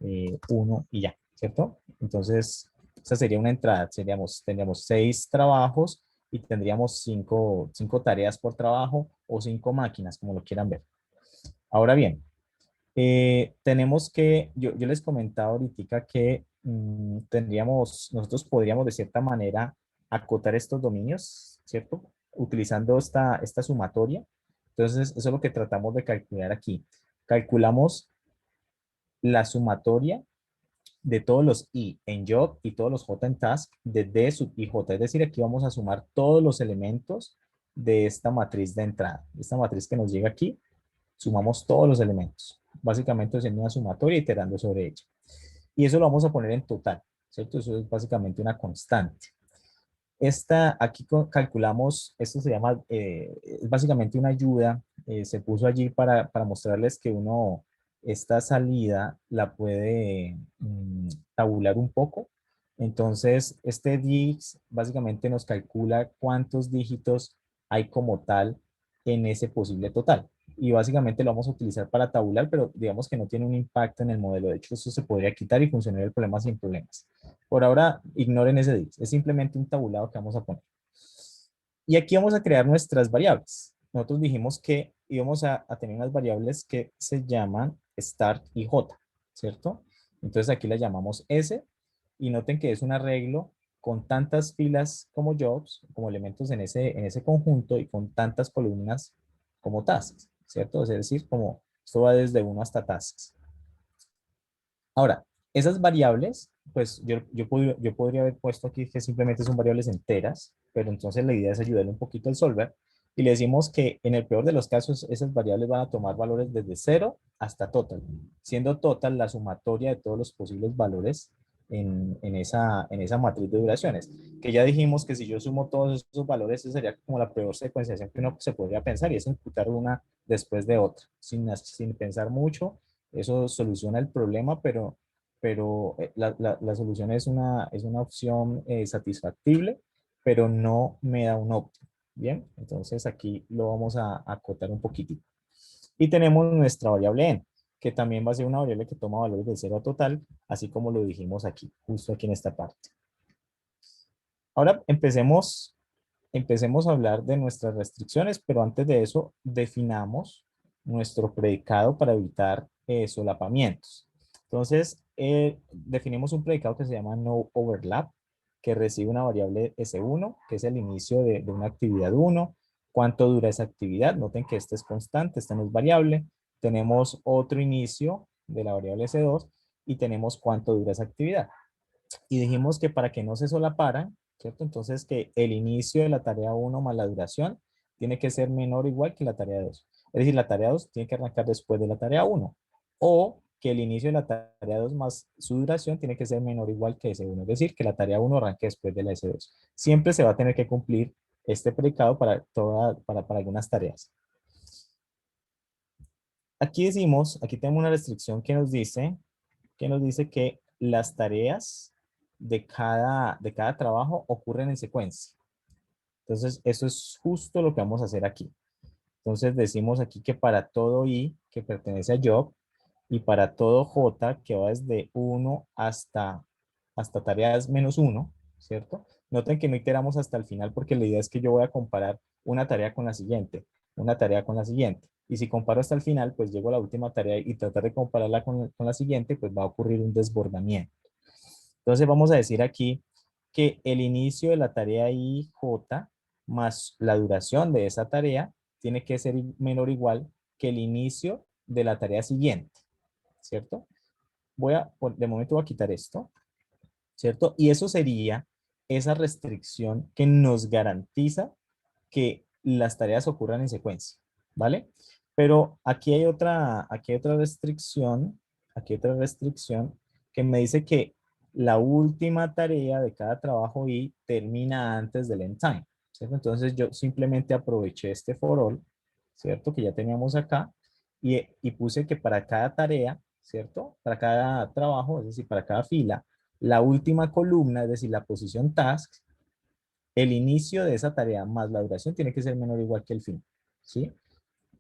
1 y ya, ¿cierto? Entonces, esa sería una entrada. Tendríamos 6 trabajos y tendríamos 5 tareas por trabajo o 5 máquinas, como lo quieran ver. Ahora bien, tenemos que, yo les comentaba ahorita que nosotros podríamos de cierta manera acotar estos dominios, ¿cierto? Utilizando esta sumatoria. Entonces, eso es lo que tratamos de calcular aquí. calculamos la sumatoria de todos los i en job y todos los j en task de d sub i j. Es decir, aquí vamos a sumar todos los elementos de esta matriz de entrada. Esta matriz que nos llega aquí, sumamos todos los elementos. Básicamente haciendo una sumatoria iterando sobre ella. Y eso lo vamos a poner en total, ¿cierto? Eso es básicamente una constante. Aquí calculamos, esto se llama, es básicamente una ayuda, se puso allí para mostrarles que uno, esta salida la puede tabular un poco. Entonces, este DIGS básicamente nos calcula cuántos dígitos hay como tal en ese posible total. Y básicamente lo vamos a utilizar para tabular, pero digamos que no tiene un impacto en el modelo. De hecho, eso se podría quitar y funcionar el problema sin problemas. Por ahora, ignoren ese DIGS. Es simplemente un tabulado que vamos a poner. Y aquí vamos a crear nuestras variables. Nosotros dijimos que íbamos a tener unas variables que se llaman start y j, ¿cierto? Entonces aquí las llamamos s y noten que es un arreglo con tantas filas como jobs, como elementos en ese conjunto y con tantas columnas como tasks, ¿cierto? Es decir, como esto va desde 1 hasta tasks. Ahora, esas variables, pues yo podría haber puesto aquí que simplemente son variables enteras, pero entonces la idea es ayudarle un poquito al solver y le decimos que en el peor de los casos esas variables van a tomar valores desde 0 hasta total, siendo total la sumatoria de todos los posibles valores en esa matriz de duraciones, que ya dijimos que si yo sumo todos esos valores, esa sería como la peor secuenciación que uno se podría pensar y es imputar una después de otra, sin pensar mucho. Eso soluciona el problema, pero la solución es una opción satisfactible, pero no me da un óptimo. Bien, entonces aquí lo vamos a acotar un poquitito. Y tenemos nuestra variable n, que también va a ser una variable que toma valores de 0 a total, así como lo dijimos aquí, justo aquí en esta parte. Ahora empecemos a hablar de nuestras restricciones, pero antes de eso definamos nuestro predicado para evitar solapamientos. Entonces, definimos un predicado que se llama no overlap, que recibe una variable S1, que es el inicio de una actividad 1. ¿Cuánto dura esa actividad? Noten que este es constante, este no es variable. Tenemos otro inicio de la variable S2 y tenemos cuánto dura esa actividad. Y dijimos que para que no se solaparan, ¿cierto? Entonces que el inicio de la tarea 1 más la duración tiene que ser menor o igual que la tarea 2. Es decir, la tarea 2 tiene que arrancar después de la tarea 1. O que el inicio de la tarea 2 más su duración tiene que ser menor o igual que S1. Es decir, que la tarea 1 arranque después de la S2. Siempre se va a tener que cumplir este predicado para algunas tareas. Aquí tenemos una restricción que nos dice que las tareas de cada trabajo ocurren en secuencia. Entonces, eso es justo lo que vamos a hacer aquí. Entonces, decimos aquí que para todo i que pertenece a job y para todo j que va desde 1 hasta tareas menos 1, ¿cierto? Noten que no iteramos hasta el final porque la idea es que yo voy a comparar una tarea con la siguiente, una tarea con la siguiente. Y si comparo hasta el final, pues llego a la última tarea y tratar de compararla con la siguiente, pues va a ocurrir un desbordamiento. Entonces vamos a decir aquí que el inicio de la tarea IJ más la duración de esa tarea tiene que ser menor o igual que el inicio de la tarea siguiente, ¿cierto? De momento voy a quitar esto, ¿cierto? Y eso sería esa restricción que nos garantiza que las tareas ocurran en secuencia, ¿vale? Pero aquí hay otra restricción que me dice que la última tarea de cada trabajo y termina antes del end time, ¿cierto? Entonces yo simplemente aproveché este for all, ¿cierto? Que ya teníamos acá y puse que para cada tarea, ¿cierto? Para cada trabajo, es decir, para cada fila, la última columna, es decir, la posición tasks, el inicio de esa tarea más la duración tiene que ser menor o igual que el fin, ¿sí?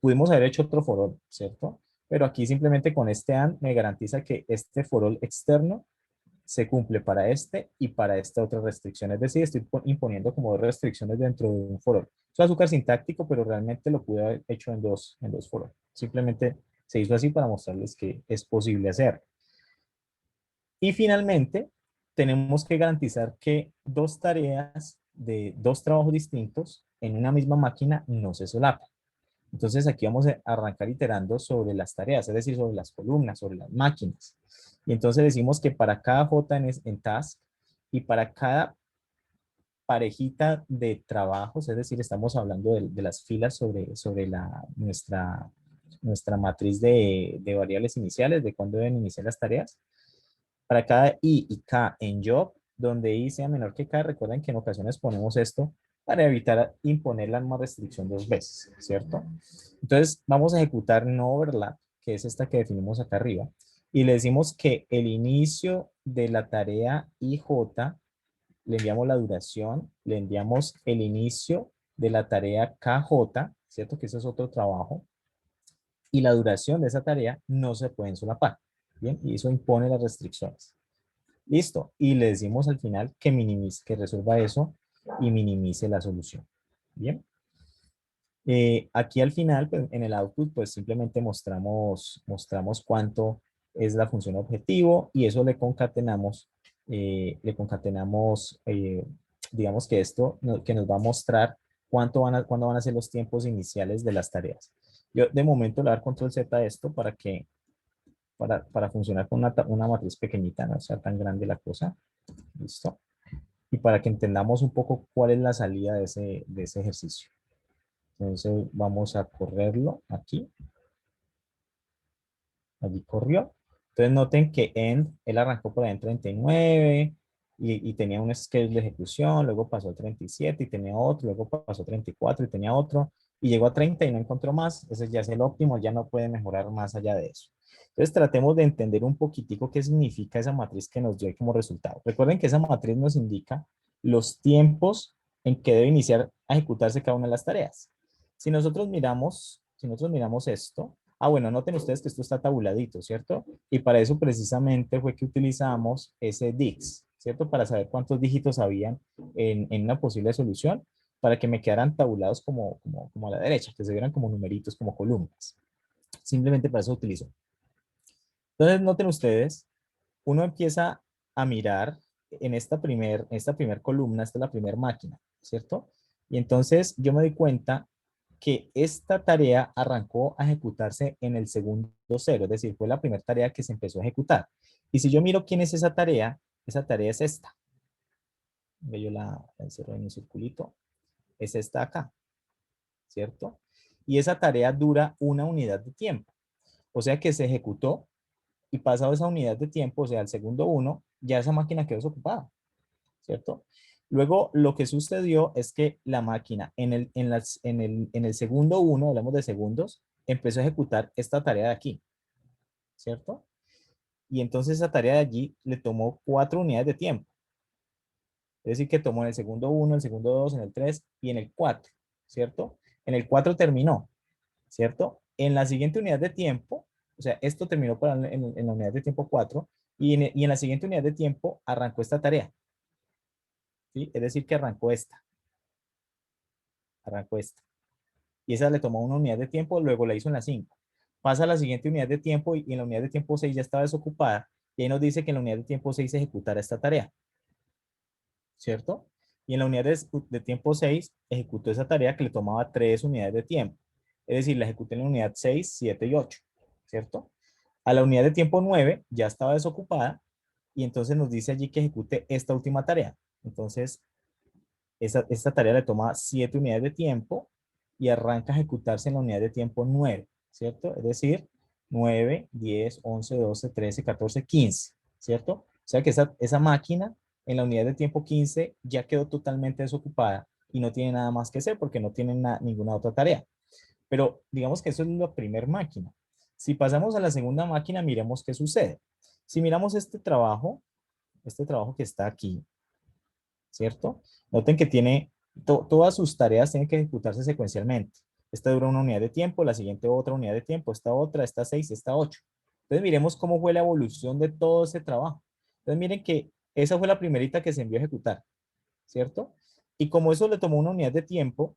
Pudimos haber hecho otro for all, ¿cierto? Pero aquí simplemente con este AND me garantiza que este for all externo se cumple para este y para esta otra restricción. Es decir, estoy imponiendo como dos restricciones dentro de un for all. Es azúcar sintáctico, pero realmente lo pude haber hecho en dos for all. Simplemente se hizo así para mostrarles que es posible hacer. Y finalmente, tenemos que garantizar que dos tareas de dos trabajos distintos en una misma máquina no se solapan. Entonces aquí vamos a arrancar iterando sobre las tareas, es decir, sobre las columnas, sobre las máquinas. Y entonces decimos que para cada J en task y para cada parejita de trabajos, es decir, estamos hablando de las filas sobre nuestra matriz de variables iniciales, de cuándo deben iniciar las tareas. Para cada I y K en job, donde I sea menor que K, recuerden que en ocasiones ponemos esto para evitar imponer la misma restricción dos veces, ¿cierto? Entonces, vamos a ejecutar no overlap, que es esta que definimos acá arriba, y le decimos que el inicio de la tarea IJ, le enviamos la duración, le enviamos el inicio de la tarea KJ, ¿cierto? Que ese es otro trabajo, y la duración de esa tarea no se pueden solapar, ¿bien? Y eso impone las restricciones. Listo. Y le decimos al final que minimice, que resuelva eso y minimice la solución. Bien. Aquí al final, pues, en el output, pues simplemente mostramos cuánto es la función objetivo y eso digamos que esto que nos va a mostrar cuándo van a ser los tiempos iniciales de las tareas. Yo de momento le voy a dar control Z a esto para funcionar con una matriz pequeñita, no sea tan grande la cosa. Listo. Y para que entendamos un poco cuál es la salida de ese ejercicio. Entonces vamos a correrlo aquí. Allí corrió. Entonces noten que él arrancó por ahí en 39 y tenía un schedule de ejecución, luego pasó a 37 y tenía otro, luego pasó a 34 y tenía otro, y llegó a 30 y no encontró más. Ese ya es el óptimo, ya no puede mejorar más allá de eso. Entonces tratemos de entender un poquitico qué significa esa matriz que nos dio como resultado. Recuerden que esa matriz nos indica los tiempos en que debe iniciar a ejecutarse cada una de las tareas. Si nosotros miramos esto, bueno, noten ustedes que esto está tabuladito, ¿cierto? Y para eso precisamente fue que utilizamos ese DIX, ¿cierto? Para saber cuántos dígitos habían en una posible solución, para que me quedaran tabulados como a la derecha, que se vieran como numeritos, como columnas. Simplemente para eso utilizo. Entonces, noten ustedes, uno empieza a mirar en esta primer columna, esta es la primera máquina, ¿cierto? Y entonces yo me doy cuenta que esta tarea arrancó a ejecutarse en el segundo cero, es decir, fue la primera tarea que se empezó a ejecutar. Y si yo miro quién es esa tarea es esta. Yo la encierro en un circulito. Es esta acá, ¿cierto? Y esa tarea dura una unidad de tiempo. O sea que se ejecutó y pasado esa unidad de tiempo, o sea, el segundo uno, ya esa máquina quedó desocupada, ¿cierto? Luego, lo que sucedió es que la máquina en el segundo uno, hablamos de segundos, empezó a ejecutar esta tarea de aquí, ¿cierto? Y entonces esa tarea de allí le tomó 4 unidades de tiempo. Es decir, que tomó en el segundo 1, el segundo 2, en el 3 y en el 4, ¿cierto? En el 4 terminó, ¿cierto? En la siguiente unidad de tiempo, o sea, esto terminó en la unidad de tiempo 4 y en la siguiente unidad de tiempo arrancó esta tarea, ¿sí? Es decir, que arrancó esta. Y esa le tomó una unidad de tiempo, luego la hizo en la 5. Pasa a la siguiente unidad de tiempo y en la unidad de tiempo 6 ya estaba desocupada y ahí nos dice que en la unidad de tiempo 6 se ejecutará esta tarea, ¿cierto? Y en la unidad de tiempo 6 ejecutó esa tarea que le tomaba 3 unidades de tiempo. Es decir, la ejecuté en la unidad 6, 7 y 8, ¿cierto? A la unidad de tiempo 9 ya estaba desocupada y entonces nos dice allí que ejecute esta última tarea. Entonces, esta tarea le toma 7 unidades de tiempo y arranca a ejecutarse en la unidad de tiempo 9, ¿cierto? Es decir, 9, 10, 11, 12, 13, 14, 15, ¿cierto? O sea que esa máquina en la unidad de tiempo 15 ya quedó totalmente desocupada y no tiene nada más que hacer porque no tiene ninguna otra tarea. Pero digamos que eso es la primera máquina. Si pasamos a la segunda máquina, miremos qué sucede. Si miramos este trabajo que está aquí, ¿cierto? Noten que todas sus tareas tienen que ejecutarse secuencialmente. Esta dura una unidad de tiempo, la siguiente otra unidad de tiempo, esta otra, esta 6, esta 8. Entonces miremos cómo fue la evolución de todo ese trabajo. Entonces miren que esa fue la primerita que se envió a ejecutar, ¿cierto? Y como eso le tomó una unidad de tiempo,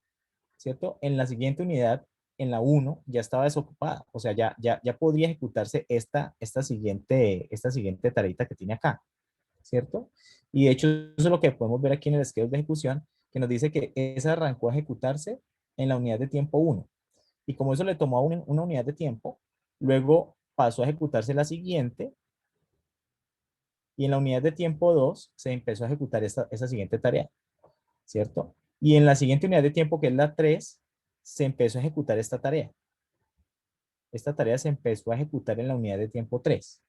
¿cierto? En la siguiente unidad, en la 1, ya estaba desocupada. O sea, ya podría ejecutarse esta siguiente tareita que tiene acá, ¿cierto? Y de hecho, eso es lo que podemos ver aquí en el schedule de ejecución, que nos dice que esa arrancó a ejecutarse en la unidad de tiempo 1. y como eso le tomó una unidad de tiempo, luego pasó a ejecutarse la siguiente, y en la unidad de tiempo 2 se empezó a ejecutar esa siguiente tarea, ¿cierto? Y en la siguiente unidad de tiempo, que es la 3, se empezó a ejecutar esta tarea. Esta tarea se empezó a ejecutar en la unidad de tiempo 3,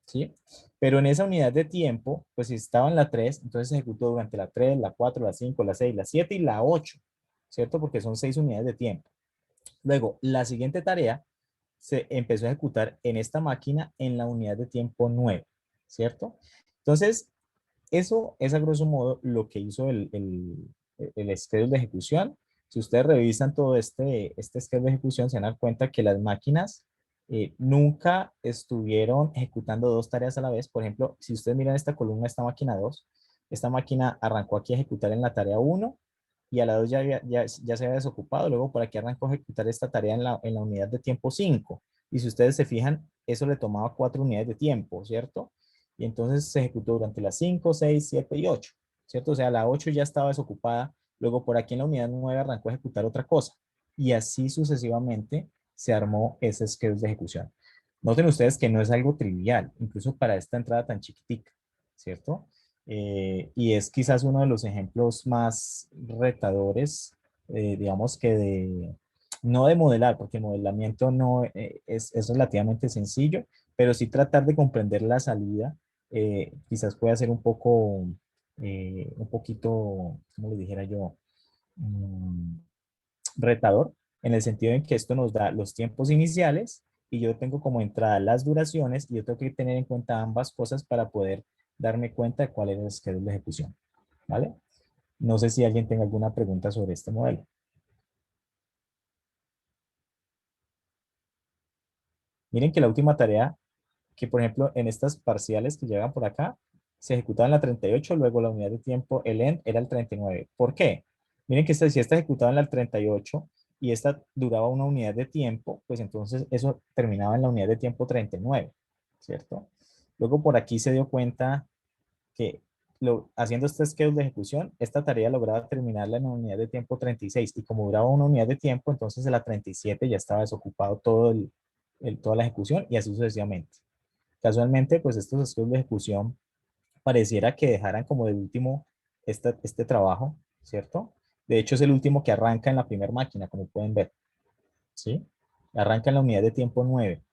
¿sí? Pero en esa unidad de tiempo, pues si estaba en la 3, entonces se ejecutó durante la 3, la 4, la 5, la 6, la 7 y la 8, ¿cierto? Porque son 6 unidades de tiempo. Luego, la siguiente tarea se empezó a ejecutar en esta máquina en la unidad de tiempo 9, ¿cierto? Entonces, eso es a grosso modo lo que hizo el schedule de ejecución. Si ustedes revisan todo este schedule de ejecución, se van a dar cuenta que las máquinas nunca estuvieron ejecutando dos tareas a la vez. Por ejemplo, si ustedes miran esta columna, esta máquina 2, esta máquina arrancó aquí a ejecutar en la tarea 1 y a la 2 ya se había desocupado. Luego por aquí arrancó a ejecutar esta tarea en la unidad de tiempo 5. Y si ustedes se fijan, eso le tomaba 4 unidades de tiempo, ¿cierto? Y entonces se ejecutó durante las 5, 6, 7 y 8, ¿cierto? O sea, la 8 ya estaba desocupada, luego por aquí en la unidad 9 arrancó a ejecutar otra cosa, y así sucesivamente se armó ese schedule de ejecución. Noten ustedes que no es algo trivial, incluso para esta entrada tan chiquitica, ¿cierto? Y es quizás uno de los ejemplos más retadores, digamos que no de modelar, porque el modelamiento no es relativamente sencillo, pero sí tratar de comprender la salida quizás pueda ser un poquito, como les dijera yo, mm, retador, en el sentido en que esto nos da los tiempos iniciales y yo tengo como entrada las duraciones y yo tengo que tener en cuenta ambas cosas para poder darme cuenta de cuál es el schedule de ejecución, ¿vale? No sé si alguien tenga alguna pregunta sobre este modelo. Miren que la última tarea que, por ejemplo, en estas parciales que llegan por acá, se ejecutaba en la 38, luego la unidad de tiempo, el end, era el 39. ¿Por qué? Miren que si esta ejecutaba en la 38 y esta duraba una unidad de tiempo, pues entonces eso terminaba en la unidad de tiempo 39, ¿cierto? Luego por aquí se dio cuenta que haciendo este schedule de ejecución, esta tarea lograba terminarla en la unidad de tiempo 36 y como duraba una unidad de tiempo, entonces en la 37 ya estaba desocupado toda la ejecución y así sucesivamente. Casualmente, pues estos estudios de ejecución pareciera que dejaran como de último este trabajo, ¿cierto? De hecho, es el último que arranca en la primera máquina, como pueden ver, ¿sí? Arranca en la unidad de tiempo 9.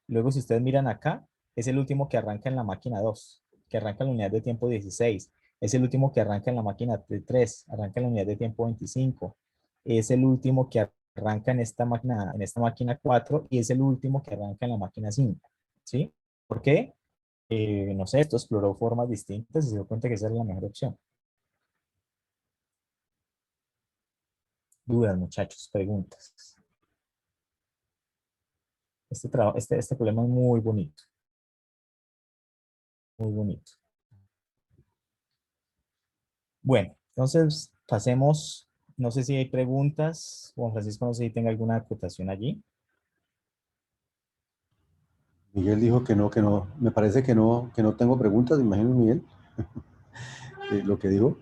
Luego, si ustedes miran acá, es el último que arranca en la máquina 2, que arranca en la unidad de tiempo 16. Es el último que arranca en la máquina 3, arranca en la unidad de tiempo 25. Es el último que arranca en esta máquina 4 y es el último que arranca en la máquina 5, ¿sí? ¿Por qué? No sé, esto exploró formas distintas y se dio cuenta que esa era la mejor opción. Dudas, muchachos, preguntas. Este problema es muy bonito. Muy bonito. Bueno, entonces pasemos, no sé si hay preguntas. Juan Francisco, no sé si tenga alguna acotación allí. Miguel dijo que no, me parece que no tengo preguntas, imagino Miguel, lo que dijo.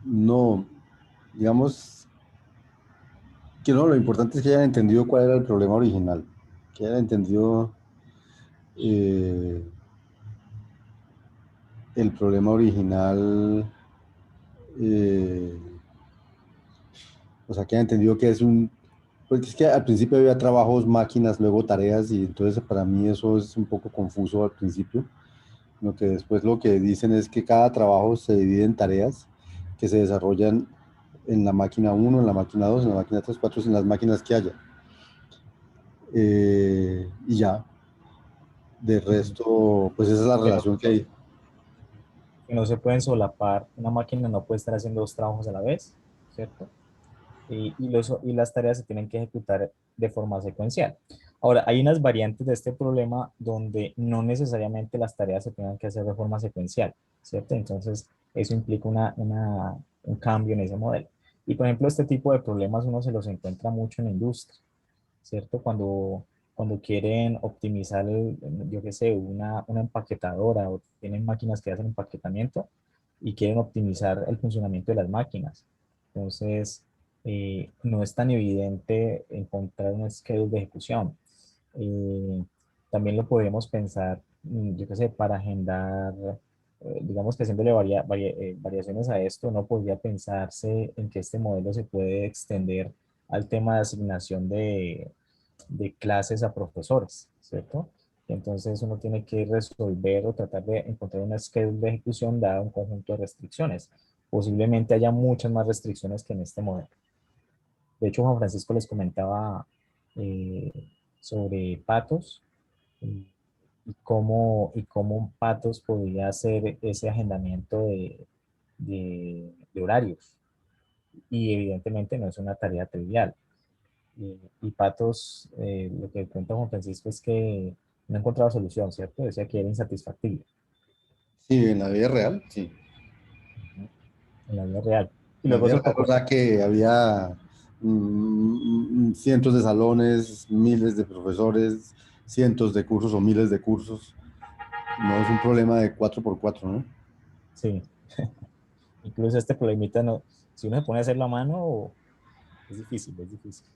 No, digamos que no, lo importante es que hayan entendido cuál era el problema original, que hayan entendido eh, el problema original, eh, o sea, que hayan entendido que es porque es que al principio había trabajos, máquinas, luego tareas, y entonces para mí eso es un poco confuso al principio. Lo que después lo que dicen es que cada trabajo se divide en tareas que se desarrollan en la máquina 1, en la máquina 2, en la máquina 3, 4, en las máquinas que haya. Y ya, de resto, pues esa es la Que no, relación que hay. que no se pueden solapar. Una máquina no puede estar haciendo dos trabajos a la vez, ¿cierto? Y las tareas se tienen que ejecutar de forma secuencial. Ahora, hay unas variantes de este problema donde no necesariamente las tareas se tengan que hacer de forma secuencial, ¿cierto? Entonces, eso implica un cambio en ese modelo. Y, por ejemplo, este tipo de problemas uno se los encuentra mucho en la industria, ¿cierto? Cuando quieren optimizar, yo qué sé, una empaquetadora o tienen máquinas que hacen empaquetamiento y quieren optimizar el funcionamiento de las máquinas. Entonces, no es tan evidente encontrar un schedule de ejecución. Eh, También lo podemos pensar, yo qué sé, para agendar, digamos que haciéndole variaciones a esto, no podría pensarse en que este modelo se puede extender al tema de asignación de clases a profesores, ¿cierto? Entonces uno tiene que resolver o tratar de encontrar una schedule de ejecución dada un conjunto de restricciones. Posiblemente haya muchas más restricciones que en este modelo. De hecho, Juan Francisco les comentaba eh, sobre Patos y cómo Patos podría hacer ese agendamiento de horarios. Y evidentemente no es una tarea trivial. Y Patos, lo que cuenta Juan Francisco es que no ha encontrado solución, ¿cierto? Decía que era insatisfactorio. Sí, en la vida real, sí. En la vida real. Y En la luego vida se real, verdad que había cientos de salones, miles de profesores, cientos de cursos o miles de cursos. No es un problema de 4x4, ¿no? sí, incluso este problemita, no, si uno se pone a hacerlo a mano, es difícil, es difícil.